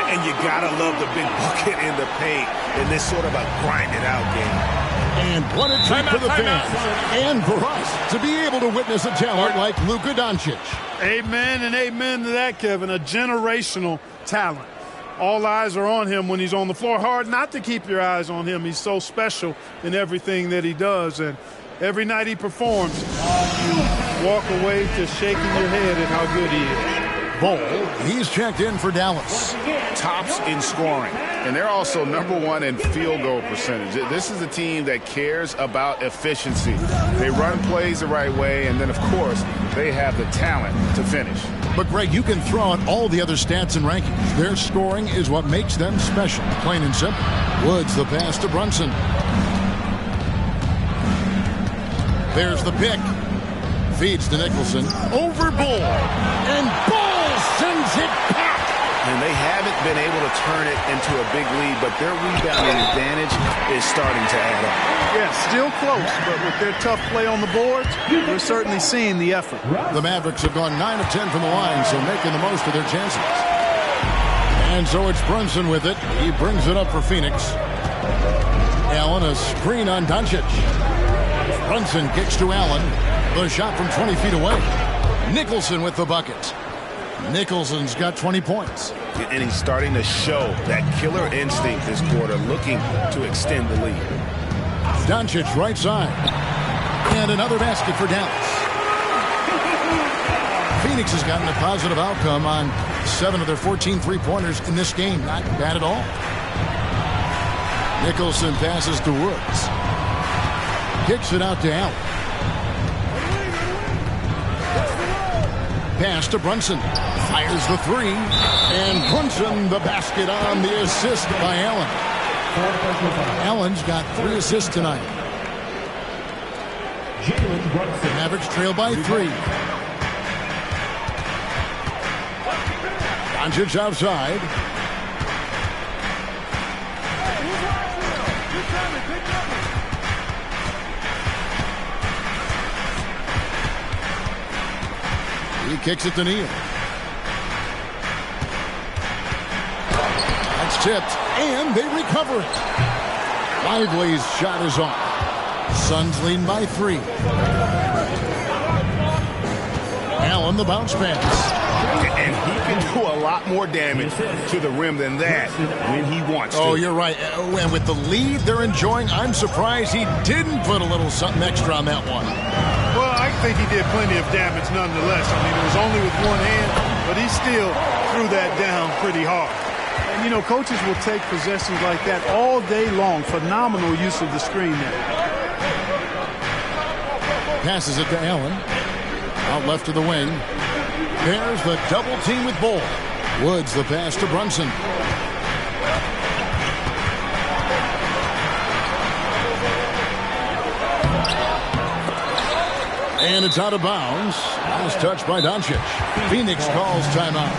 And you gotta love the big bucket in the paint in this sort of a grinded-out game. And what a treat for the fans and for us to be able to witness a talent like Luka Doncic. Amen and amen to that, Kevin. A generational talent. All eyes are on him when he's on the floor. Hard not to keep your eyes on him. He's so special in everything that he does. And every night he performs, you walk away just shaking your head at how good he is. Ball, he's checked in for Dallas. Tops in scoring, and they're also #1 in field goal percentage. This is a team that cares about efficiency. They run plays the right way, and then, of course, they have the talent to finish. But, Greg, you can throw out all the other stats and rankings. Their scoring is what makes them special, plain and simple. Woods, the pass to Brunson. There's the pick. Feeds to Nicholson. Over Bull. And Bull sends it back. And they haven't been able to turn it into a big lead, but their rebounding advantage is starting to add up. Yeah, still close, but with their tough play on the boards, we're certainly seeing the effort. The Mavericks have gone 9 of 10 from the line, so making the most of their chances. And so it's Brunson with it. He brings it up for Phoenix. Allen, a screen on Doncic. Brunson kicks to Allen. The shot from 20 feet away. Nicholson with the bucket. Nicholson's got 20 points. And he's starting to show that killer instinct this quarter, looking to extend the lead. Doncic right side. And another basket for Dallas. Phoenix has gotten a positive outcome on 7 of their 14 three-pointers in this game. Not bad at all. Nicholson passes to Woods. Kicks it out to Allen. Pass to Brunson. Fires the 3. And Brunson the basket on the assist by Allen. Allen's got 3 assists tonight. Mavericks trail by 3. Doncic outside. He kicks it to Neal. That's tipped, and they recover it. Lively's shot is off. Suns lead by 3. Allen on the bounce pass. And he can do a lot more damage to the rim than that when he wants to. Oh, you're right. And with the lead they're enjoying, I'm surprised he didn't put a little something extra on that one. Well, I think he did plenty of damage nonetheless. I mean, it was only with one hand, but he still threw that down pretty hard. And, you know, coaches will take possessions like that all day long. Phenomenal use of the screen there. Passes it to Allen. Out left to the wing. There's the double team with Bull. Woods the pass to Brunson. And it's out of bounds. Last touch by Doncic. Phoenix calls timeout.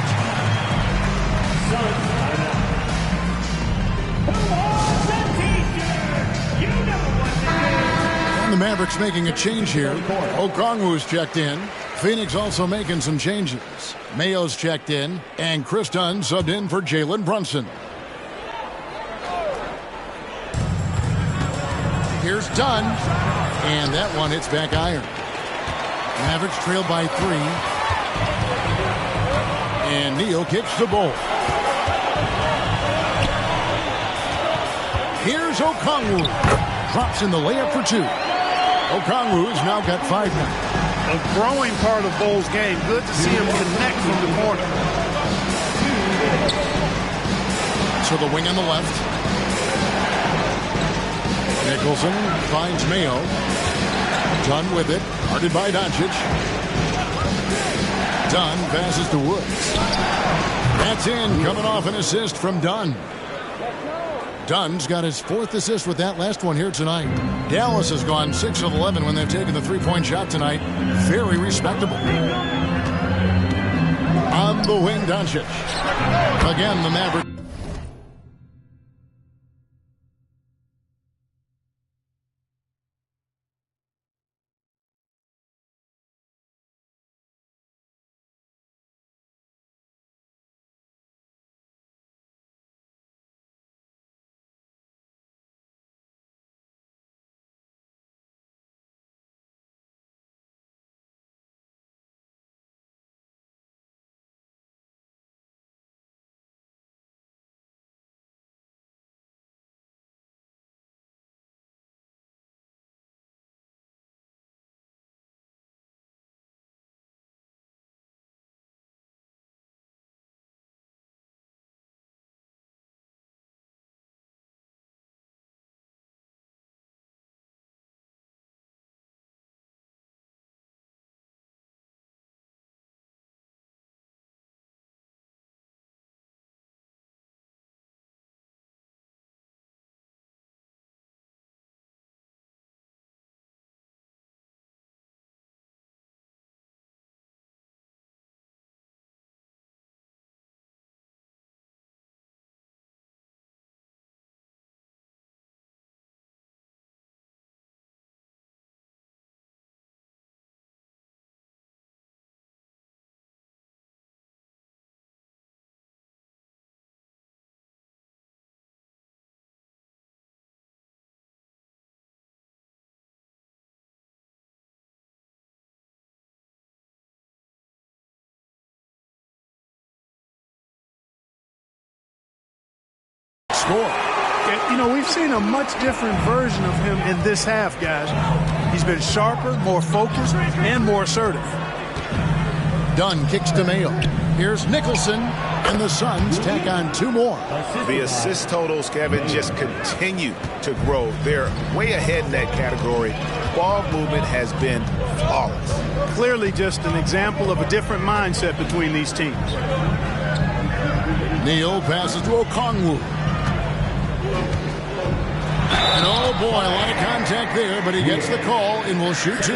And the Mavericks making a change here. Okongwu's checked in. Phoenix also making some changes. Mayo's checked in, and Chris Dunn subbed in for Jalen Brunson. Here's Dunn, and that one hits back iron. Mavericks trail by 3. And Neal kicks the ball. Here's Okongwu. Drops in the layup for 2. Okongwu's now got 5 now. A growing part of Bull's game. Good to see him connect from the corner. So the wing on the left. Nicholson finds Mayo. Dunn with it. Guarded by Doncic. Dunn passes to Woods. That's in. Coming off an assist from Dunn. Dunn's got his 4th assist with that last one here tonight. Dallas has gone 6 of 11 when they've taken the three-point shot tonight. Very respectable. On the wing, Doncic. Again, the Mavericks. Score. You know, we've seen a much different version of him in this half, guys. He's been sharper, more focused, and more assertive. Dunn kicks to Mayo. Here's Nicholson, and the Suns tack on 2 more. The assist totals, Kevin, just continue to grow. They're way ahead in that category. Ball movement has been flawless. Clearly just an example of a different mindset between these teams. Neal passes to Okongwu. And oh boy, a lot of contact there, but he gets the call and will shoot 2.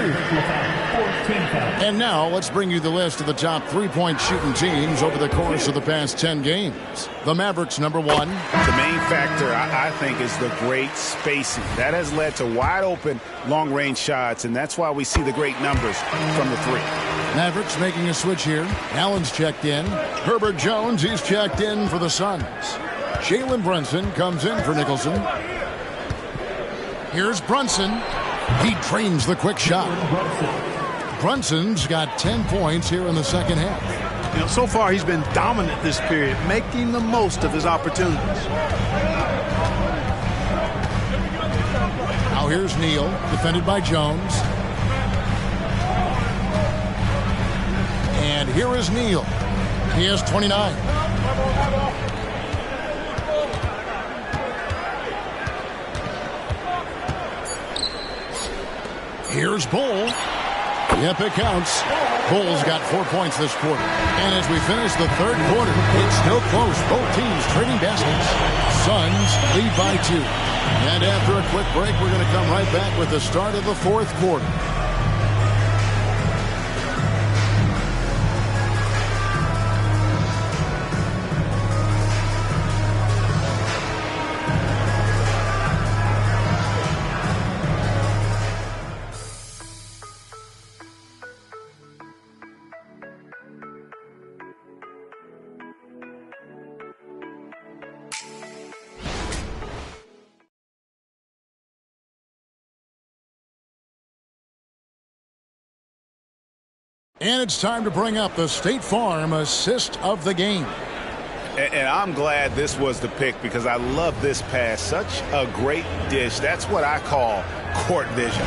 And now let's bring you the list of the top 3-point shooting teams over the course of the past 10 games. The Mavericks, number 1. The main factor, I think, is the great spacing. That has led to wide open long-range shots, and that's why we see the great numbers from the 3. Mavericks making a switch here. Allen's checked in. Herbert Jones, he's checked in for the Suns. Jalen Brunson comes in for Nicholson. Here's Brunson. He drains the quick shot. Brunson's got 10 points here in the second half. You know, so far he's been dominant this period, making the most of his opportunities. Now here's Neal, defended by Jones. And here is Neal. He has 29. Here's Bull. Yep, it counts. Bull's got 4 points this quarter. And as we finish the third quarter, it's still close. Both teams trading baskets. Suns lead by 2. And after a quick break, we're going to come right back with the start of the fourth quarter. And it's time to bring up the State Farm assist of the game. And I'm glad this was the pick because I love this pass. Such a great dish. That's what I call court vision.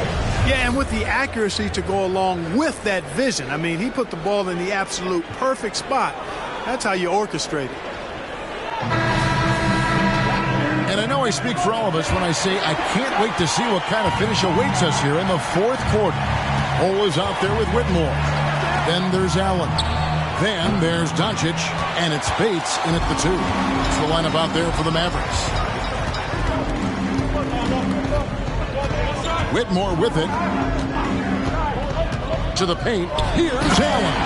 Yeah, and with the accuracy to go along with that vision. I mean, he put the ball in the absolute perfect spot. That's how you orchestrate it. And I know I speak for all of us when I say I can't wait to see what kind of finish awaits us here in the fourth quarter. Cole is out there with Whitmore. Then there's Allen. Then there's Doncic, and it's Bates in at the 2. It's the lineup out there for the Mavericks. Whitmore with it. To the paint. Here's Allen.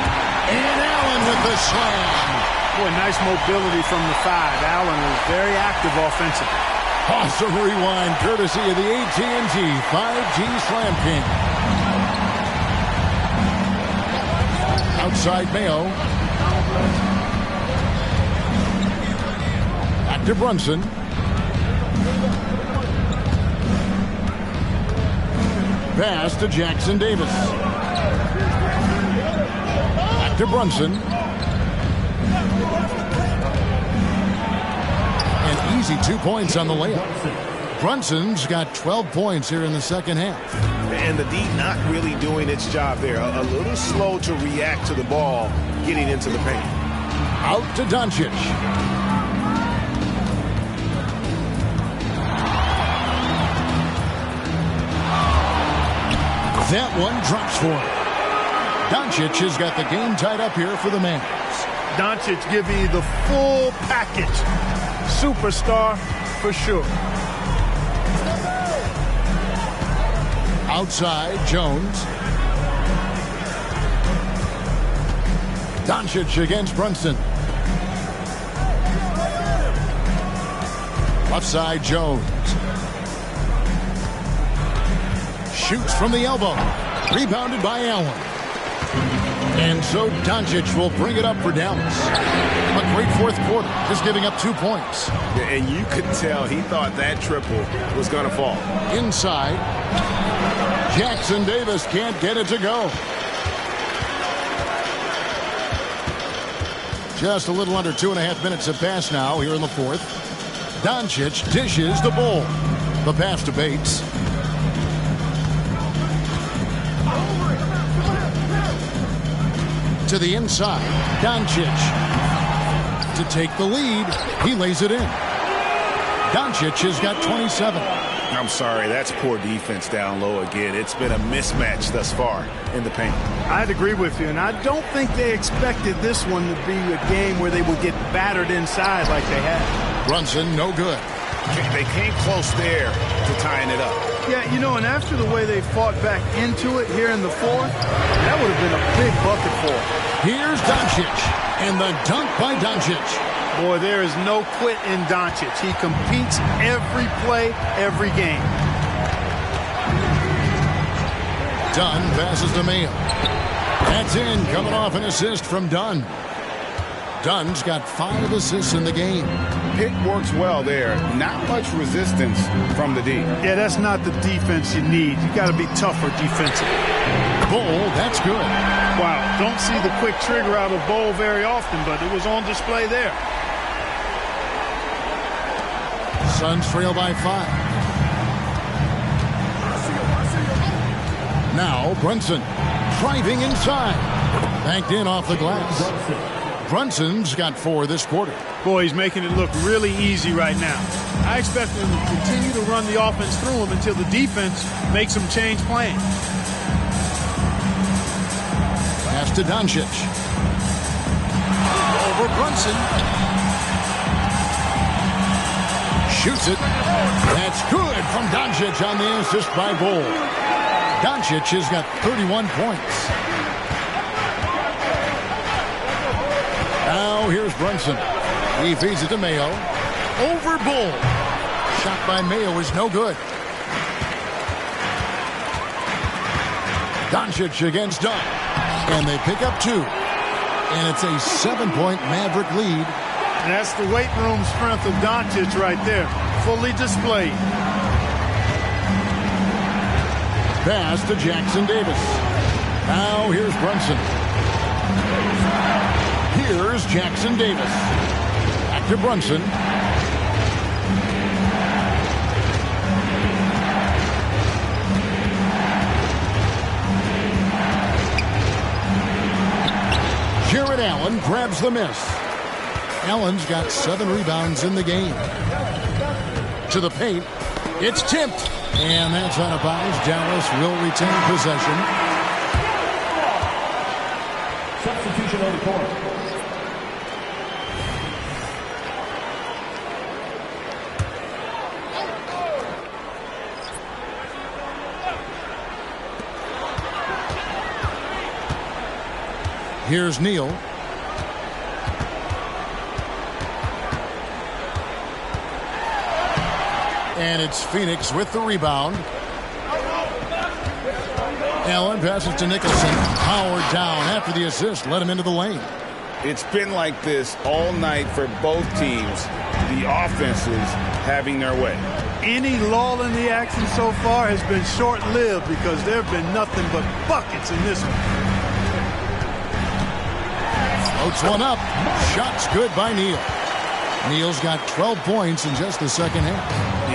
And Allen with the slam. Boy, nice mobility from the 5. Allen is very active offensively. Awesome rewind, courtesy of the AT&T 5G Slam King. Outside Mayo. Back to Brunson. Pass to Jackson Davis. Back to Brunson. An easy 2 points on the layup. Brunson's got 12 points here in the second half. And the D not really doing its job there. A little slow to react to the ball getting into the paint. Out to Doncic. That one drops for him. Doncic has got the game tied up here for the Mavs. Doncic giving you the full package. Superstar for sure. Outside, Jones. Doncic against Brunson. Left side, Jones. Shoots from the elbow. Rebounded by Allen. And so Doncic will bring it up for Dallas. A great fourth quarter, just giving up 2 points. And you could tell he thought that triple was going to fall. Inside. Jackson Davis can't get it to go. Just a little under 2.5 minutes have passed now here in the fourth. Doncic dishes the ball. The pass to Bates. To the inside. Doncic. To take the lead. He lays it in. Doncic has got 27. I'm sorry, that's poor defense down low again. It's been a mismatch thus far in the paint. I'd agree with you, and I don't think they expected this one to be a game where they would get battered inside like they had. Brunson, no good. They came close there to tying it up. Yeah, you know, and after the way they fought back into it here in the fourth, that would have been a big bucket for them. Here's Doncic, and the dunk by Doncic. Boy, there is no quit in Doncic. He competes every play, every game. Dunn passes to Mayo. That's in, coming off an assist from Dunn. Dunn's got 5 assists in the game. Pick works well there. Not much resistance from the D. Yeah, that's not the defense you need. You got to be tougher defensively. Bull, that's good. Wow, don't see the quick trigger out of Bull very often, but it was on display there. Suns trail by 5. Now Brunson driving inside. Banked in off the glass. Brunson's got 4 this quarter. Boy, he's making it look really easy right now. I expect him to continue to run the offense through him until the defense makes him change plans. Pass to Doncic. Over Brunson. Shoots it. That's good from Doncic on the assist by Bull. Doncic has got 31 points. Now here's Brunson. He feeds it to Mayo. Over Bull. Shot by Mayo is no good. Doncic against Dunn. And they pick up 2. And it's a 7-point Maverick lead. And that's the weight room strength of Doncic right there. Fully displayed. Pass to Jackson Davis. Now here's Brunson. Here's Jackson Davis. Back to Brunson. Jared Allen grabs the miss. Allen's got 7 rebounds in the game. To the paint. It's tipped. And that's out of bounds. Dallas will retain possession. Substitution on the court. Here's Neal. And it's Phoenix with the rebound. Allen passes to Nicholson. Howard down after the assist. Let him into the lane. It's been like this all night for both teams. The offenses having their way. Any lull in the action so far has been short-lived because there have been nothing but buckets in this one. Floats one up. Shot's good by Neal. Neal's got 12 points in just the second half.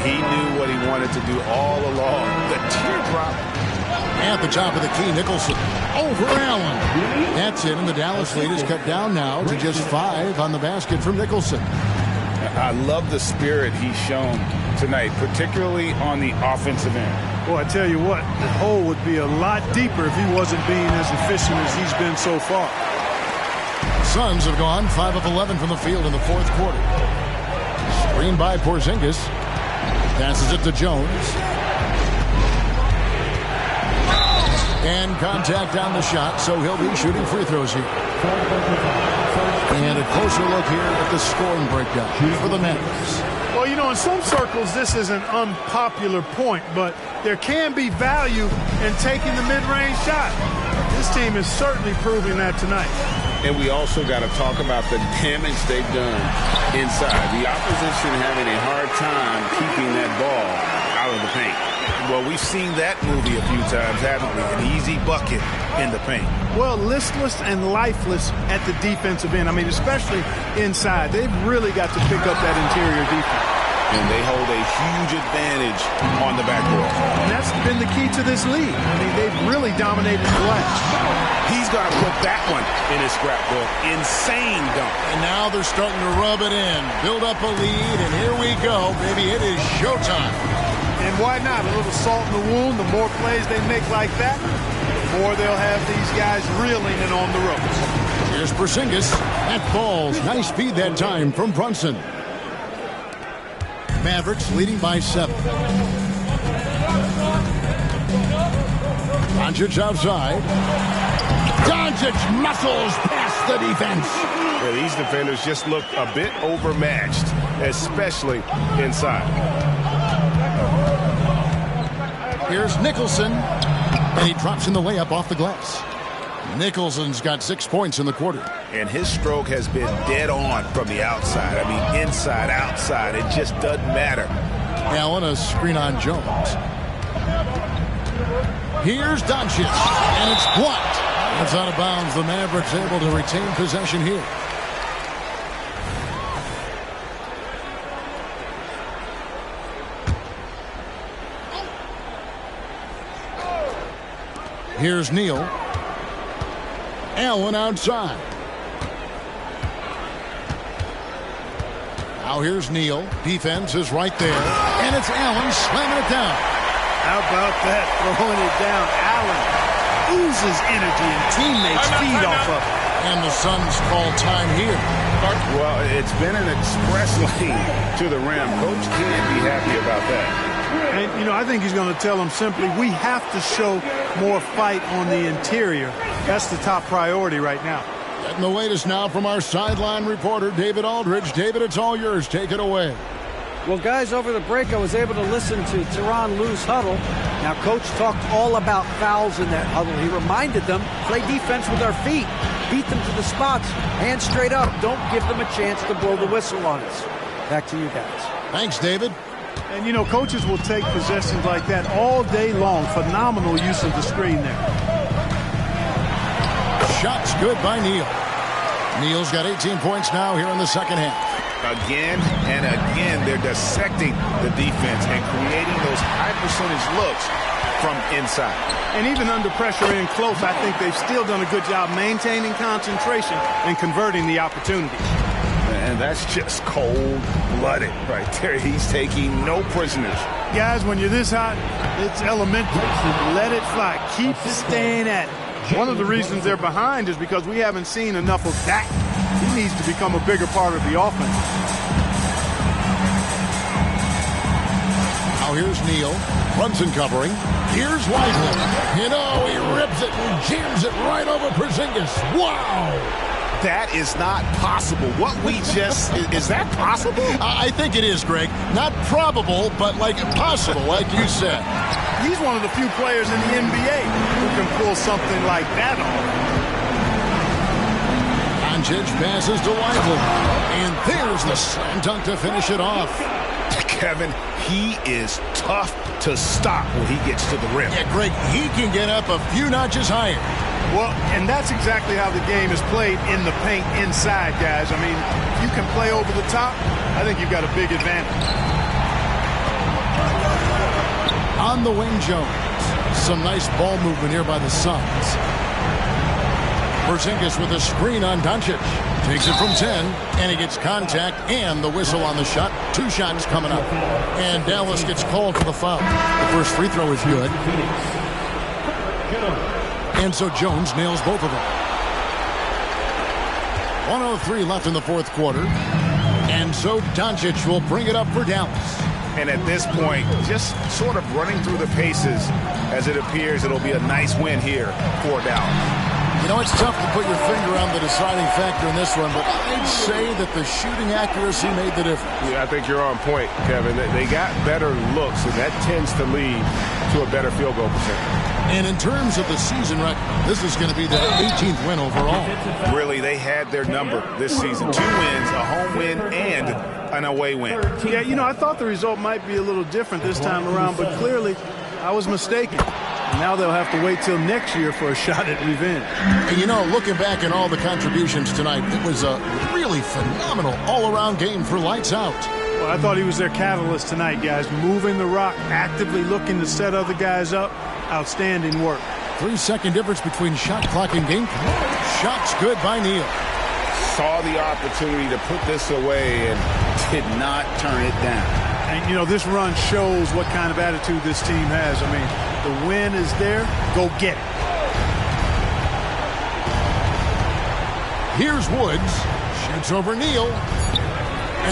He knew what he wanted to do all along. The teardrop. At the top of the key, Nicholson. Over Allen. That's it, and the Dallas lead is cut down now to just 5 on the basket from Nicholson. I love the spirit he's shown tonight, particularly on the offensive end. Boy, I tell you what, the hole would be a lot deeper if he wasn't being as efficient as he's been so far. Suns have gone 5 of 11 from the field in the fourth quarter. Screen by Porzingis. Passes it to Jones. And contact on the shot, so he'll be shooting free throws here. And a closer look here at the scoring breakdown for the Mavericks. Well, you know, in some circles, this is an unpopular point, but there can be value in taking the mid-range shot. This team is certainly proving that tonight. And we also got to talk about the damage they've done inside. The opposition having a hard time keeping that ball out of the paint. Well, we've seen that movie a few times, haven't we? An easy bucket in the paint. Well, listless and lifeless at the defensive end. I mean, especially inside. They've really got to pick up that interior defense. And they hold a huge advantage on the backboard. And that's been the key to this league. I mean, they've really dominated the glass. He's got to put that one in his scrapbook. Insane dunk. And now they're starting to rub it in. Build up a lead, and here we go, baby. It is showtime. And why not? A little salt in the wound. The more plays they make like that, the more they'll have these guys reeling and on the ropes. Here's Porzingis. That falls. Nice speed that time from Brunson. Mavericks leading by 7. Doncic outside. Doncic muscles past the defense. Yeah, these defenders just look a bit overmatched, especially inside. Here's Nicholson. And he drops in the layup off the glass. Nicholson's got 6 points in the quarter. And his stroke has been dead on from the outside. I mean, inside, outside, it just doesn't matter. Allen, a screen on Jones. Here's Doncic, and it's blocked. It's out of bounds. The Mavericks able to retain possession here. Here's Neal. Allen outside. Now here's Neal. Defense is right there. And it's Allen slamming it down. How about that? Throwing it down. Allen oozes energy and teammates feed off of it. And the Suns call time here. Well, it's been an express lane to the rim. Coach can't be happy about that. And, you know, I think he's going to tell them simply, we have to show more fight on the interior. That's the top priority right now. Getting the latest now from our sideline reporter, David Aldridge. David, it's all yours. Take it away. Well, guys, over the break, I was able to listen to Tyronn Lue's huddle. Now, Coach talked all about fouls in that huddle. He reminded them, play defense with our feet. Beat them to the spots. Hands straight up. Don't give them a chance to blow the whistle on us. Back to you guys. Thanks, David. And, you know, coaches will take possessions like that all day long. Phenomenal use of the screen there. Shot's good by Neal. Neal's got 18 points now here in the second half. Again and again, they're dissecting the defense and creating those high-percentage looks from inside. And even under pressure in close, I think they've still done a good job maintaining concentration and converting the opportunity. And that's just cold-blooded right there. He's taking no prisoners. Guys, when you're this hot, it's elementary. Let it fly. Keep staying at it. One of the reasons they're behind is because we haven't seen enough of that. He needs to become a bigger part of the offense. Now here's Neal. Brunson covering. Here's Wiseman. You know, he rips it and jams it right over Porzingis. Wow! That is not possible. What we just, is that possible? I think it is, Greg. Not probable, but like possible, like you said. He's one of the few players in the NBA who can pull something like that off. Doncic passes to Wiseman. And there's the slam dunk to finish it off. Kevin, he is tough to stop when he gets to the rim. Yeah, Greg, he can get up a few notches higher. Well, and that's exactly how the game is played in the paint inside, guys. I mean, if you can play over the top, I think you've got a big advantage. On the wing, Jones. Some nice ball movement here by the Suns. Porzingis with a screen on Doncic. Takes it from 10, and he gets contact and the whistle on the shot. 2 shots coming up. And Dallas gets called for the foul. The first free throw is good. And so Jones nails both of them. 1:03 left in the fourth quarter. And so Doncic will bring it up for Dallas. And at this point, just sort of running through the paces as it appears it'll be a nice win here for Dallas. You know, it's tough to put your finger on the deciding factor in this one, but I'd say that the shooting accuracy made the difference. Yeah, I think you're on point, Kevin. They got better looks, and that tends to lead to a better field goal percentage. And in terms of the season record, this is going to be the 18th win overall. Really, they had their number this season. 2 wins, a home win, and an away win. Yeah, you know, I thought the result might be a little different this time around, but clearly I was mistaken. Now they'll have to wait till next year for a shot at revenge. And you know, looking back at all the contributions tonight, it was a really phenomenal all-around game for Lights Out. Well, I thought he was their catalyst tonight, guys. Moving the rock, actively looking to set other guys up. Outstanding work. 3-second difference between shot clock and game clock. Shots good by Neal. Saw the opportunity to put this away and did not turn it down. And, you know, this run shows what kind of attitude this team has. I mean, the win is there. Go get it. Here's Woods. Shoots over Neal.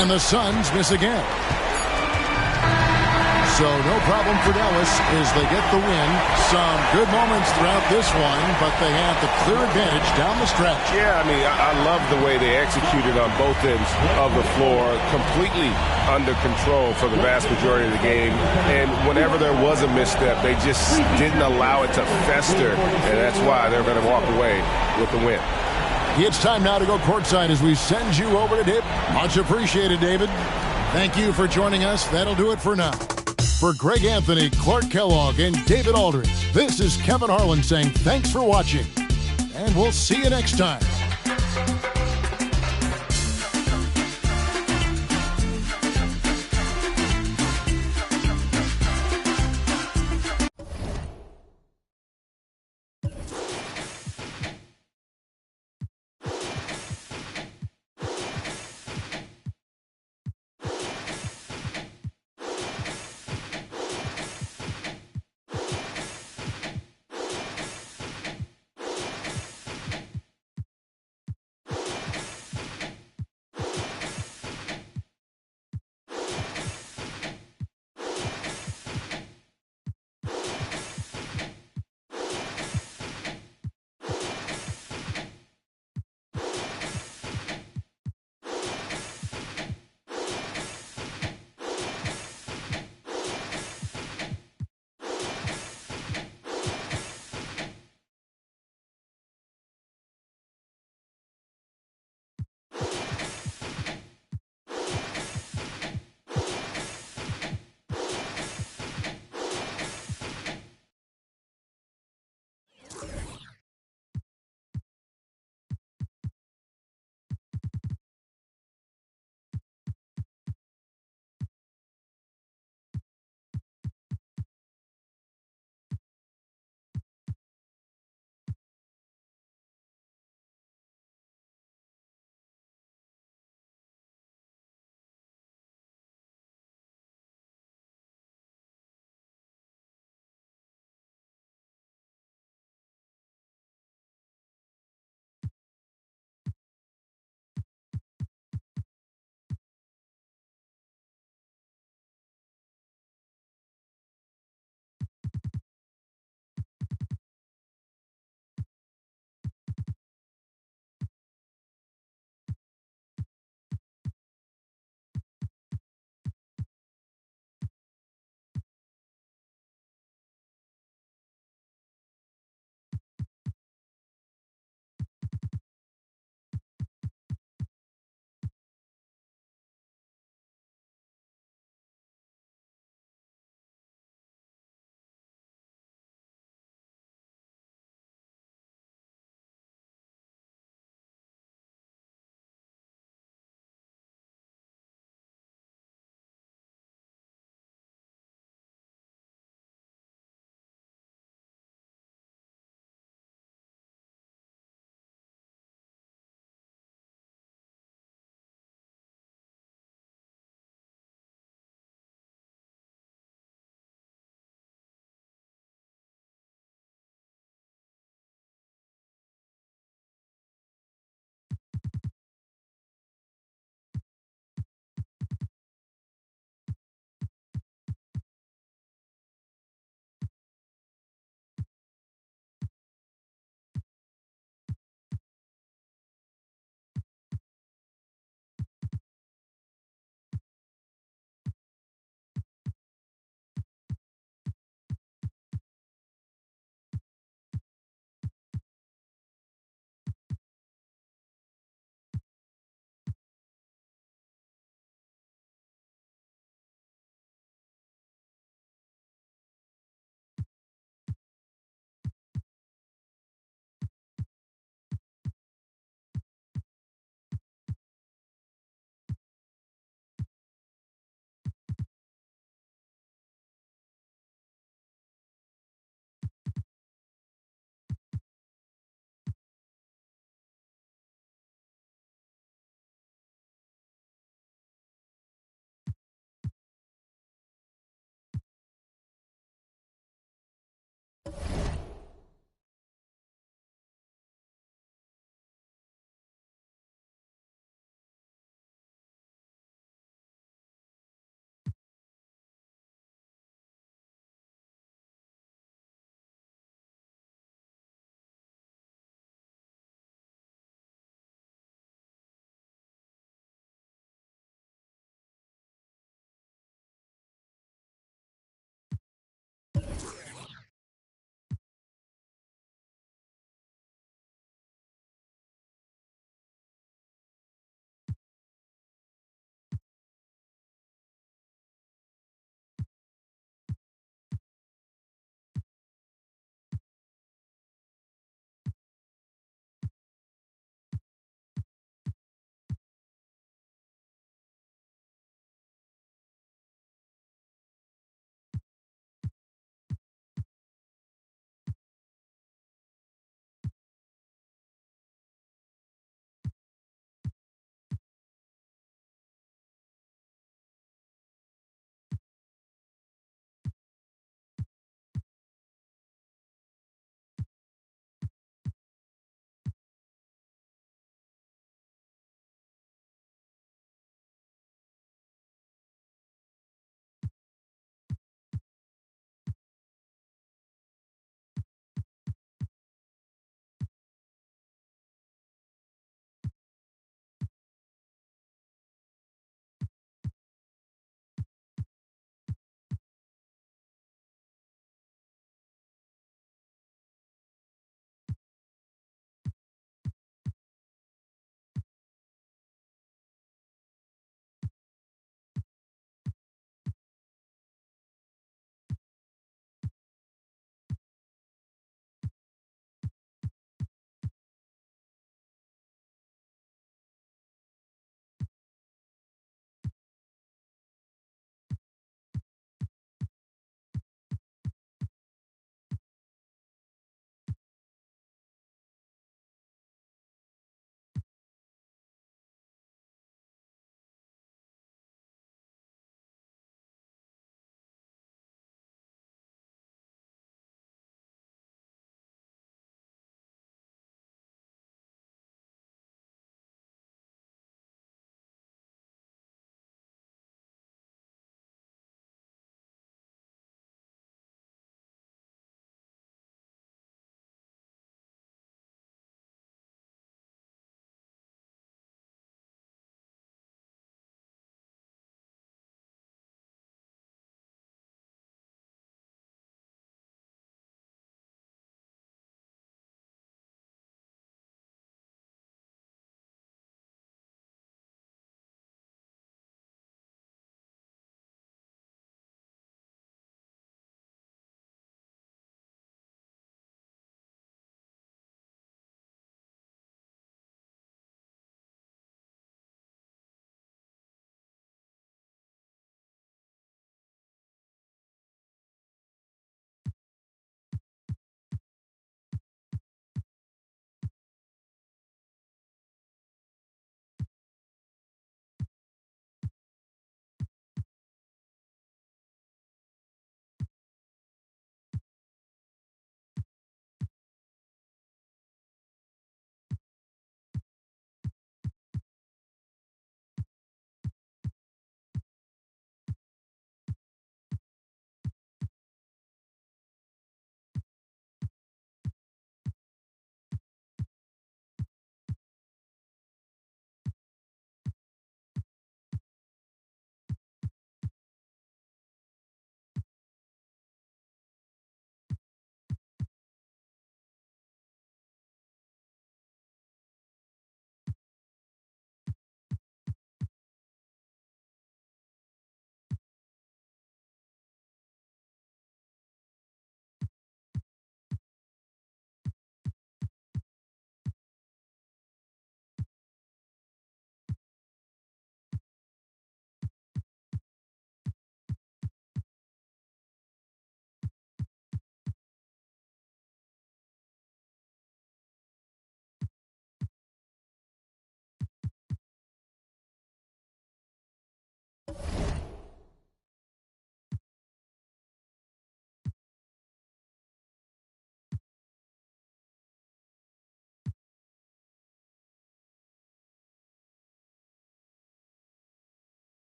And the Suns miss again. So no problem for Dallas as they get the win. Some good moments throughout this one, but they have the clear advantage down the stretch. Yeah, I mean, I love the way they executed on both ends of the floor, completely under control for the vast majority of the game. And whenever there was a misstep, they just didn't allow it to fester, and that's why they're going to walk away with the win. It's time now to go courtside as we send you over to Dip. Much appreciated, David. Thank you for joining us. That'll do it for now. For Greg Anthony, Clark Kellogg, and David Aldridge, this is Kevin Harlan saying thanks for watching, and we'll see you next time.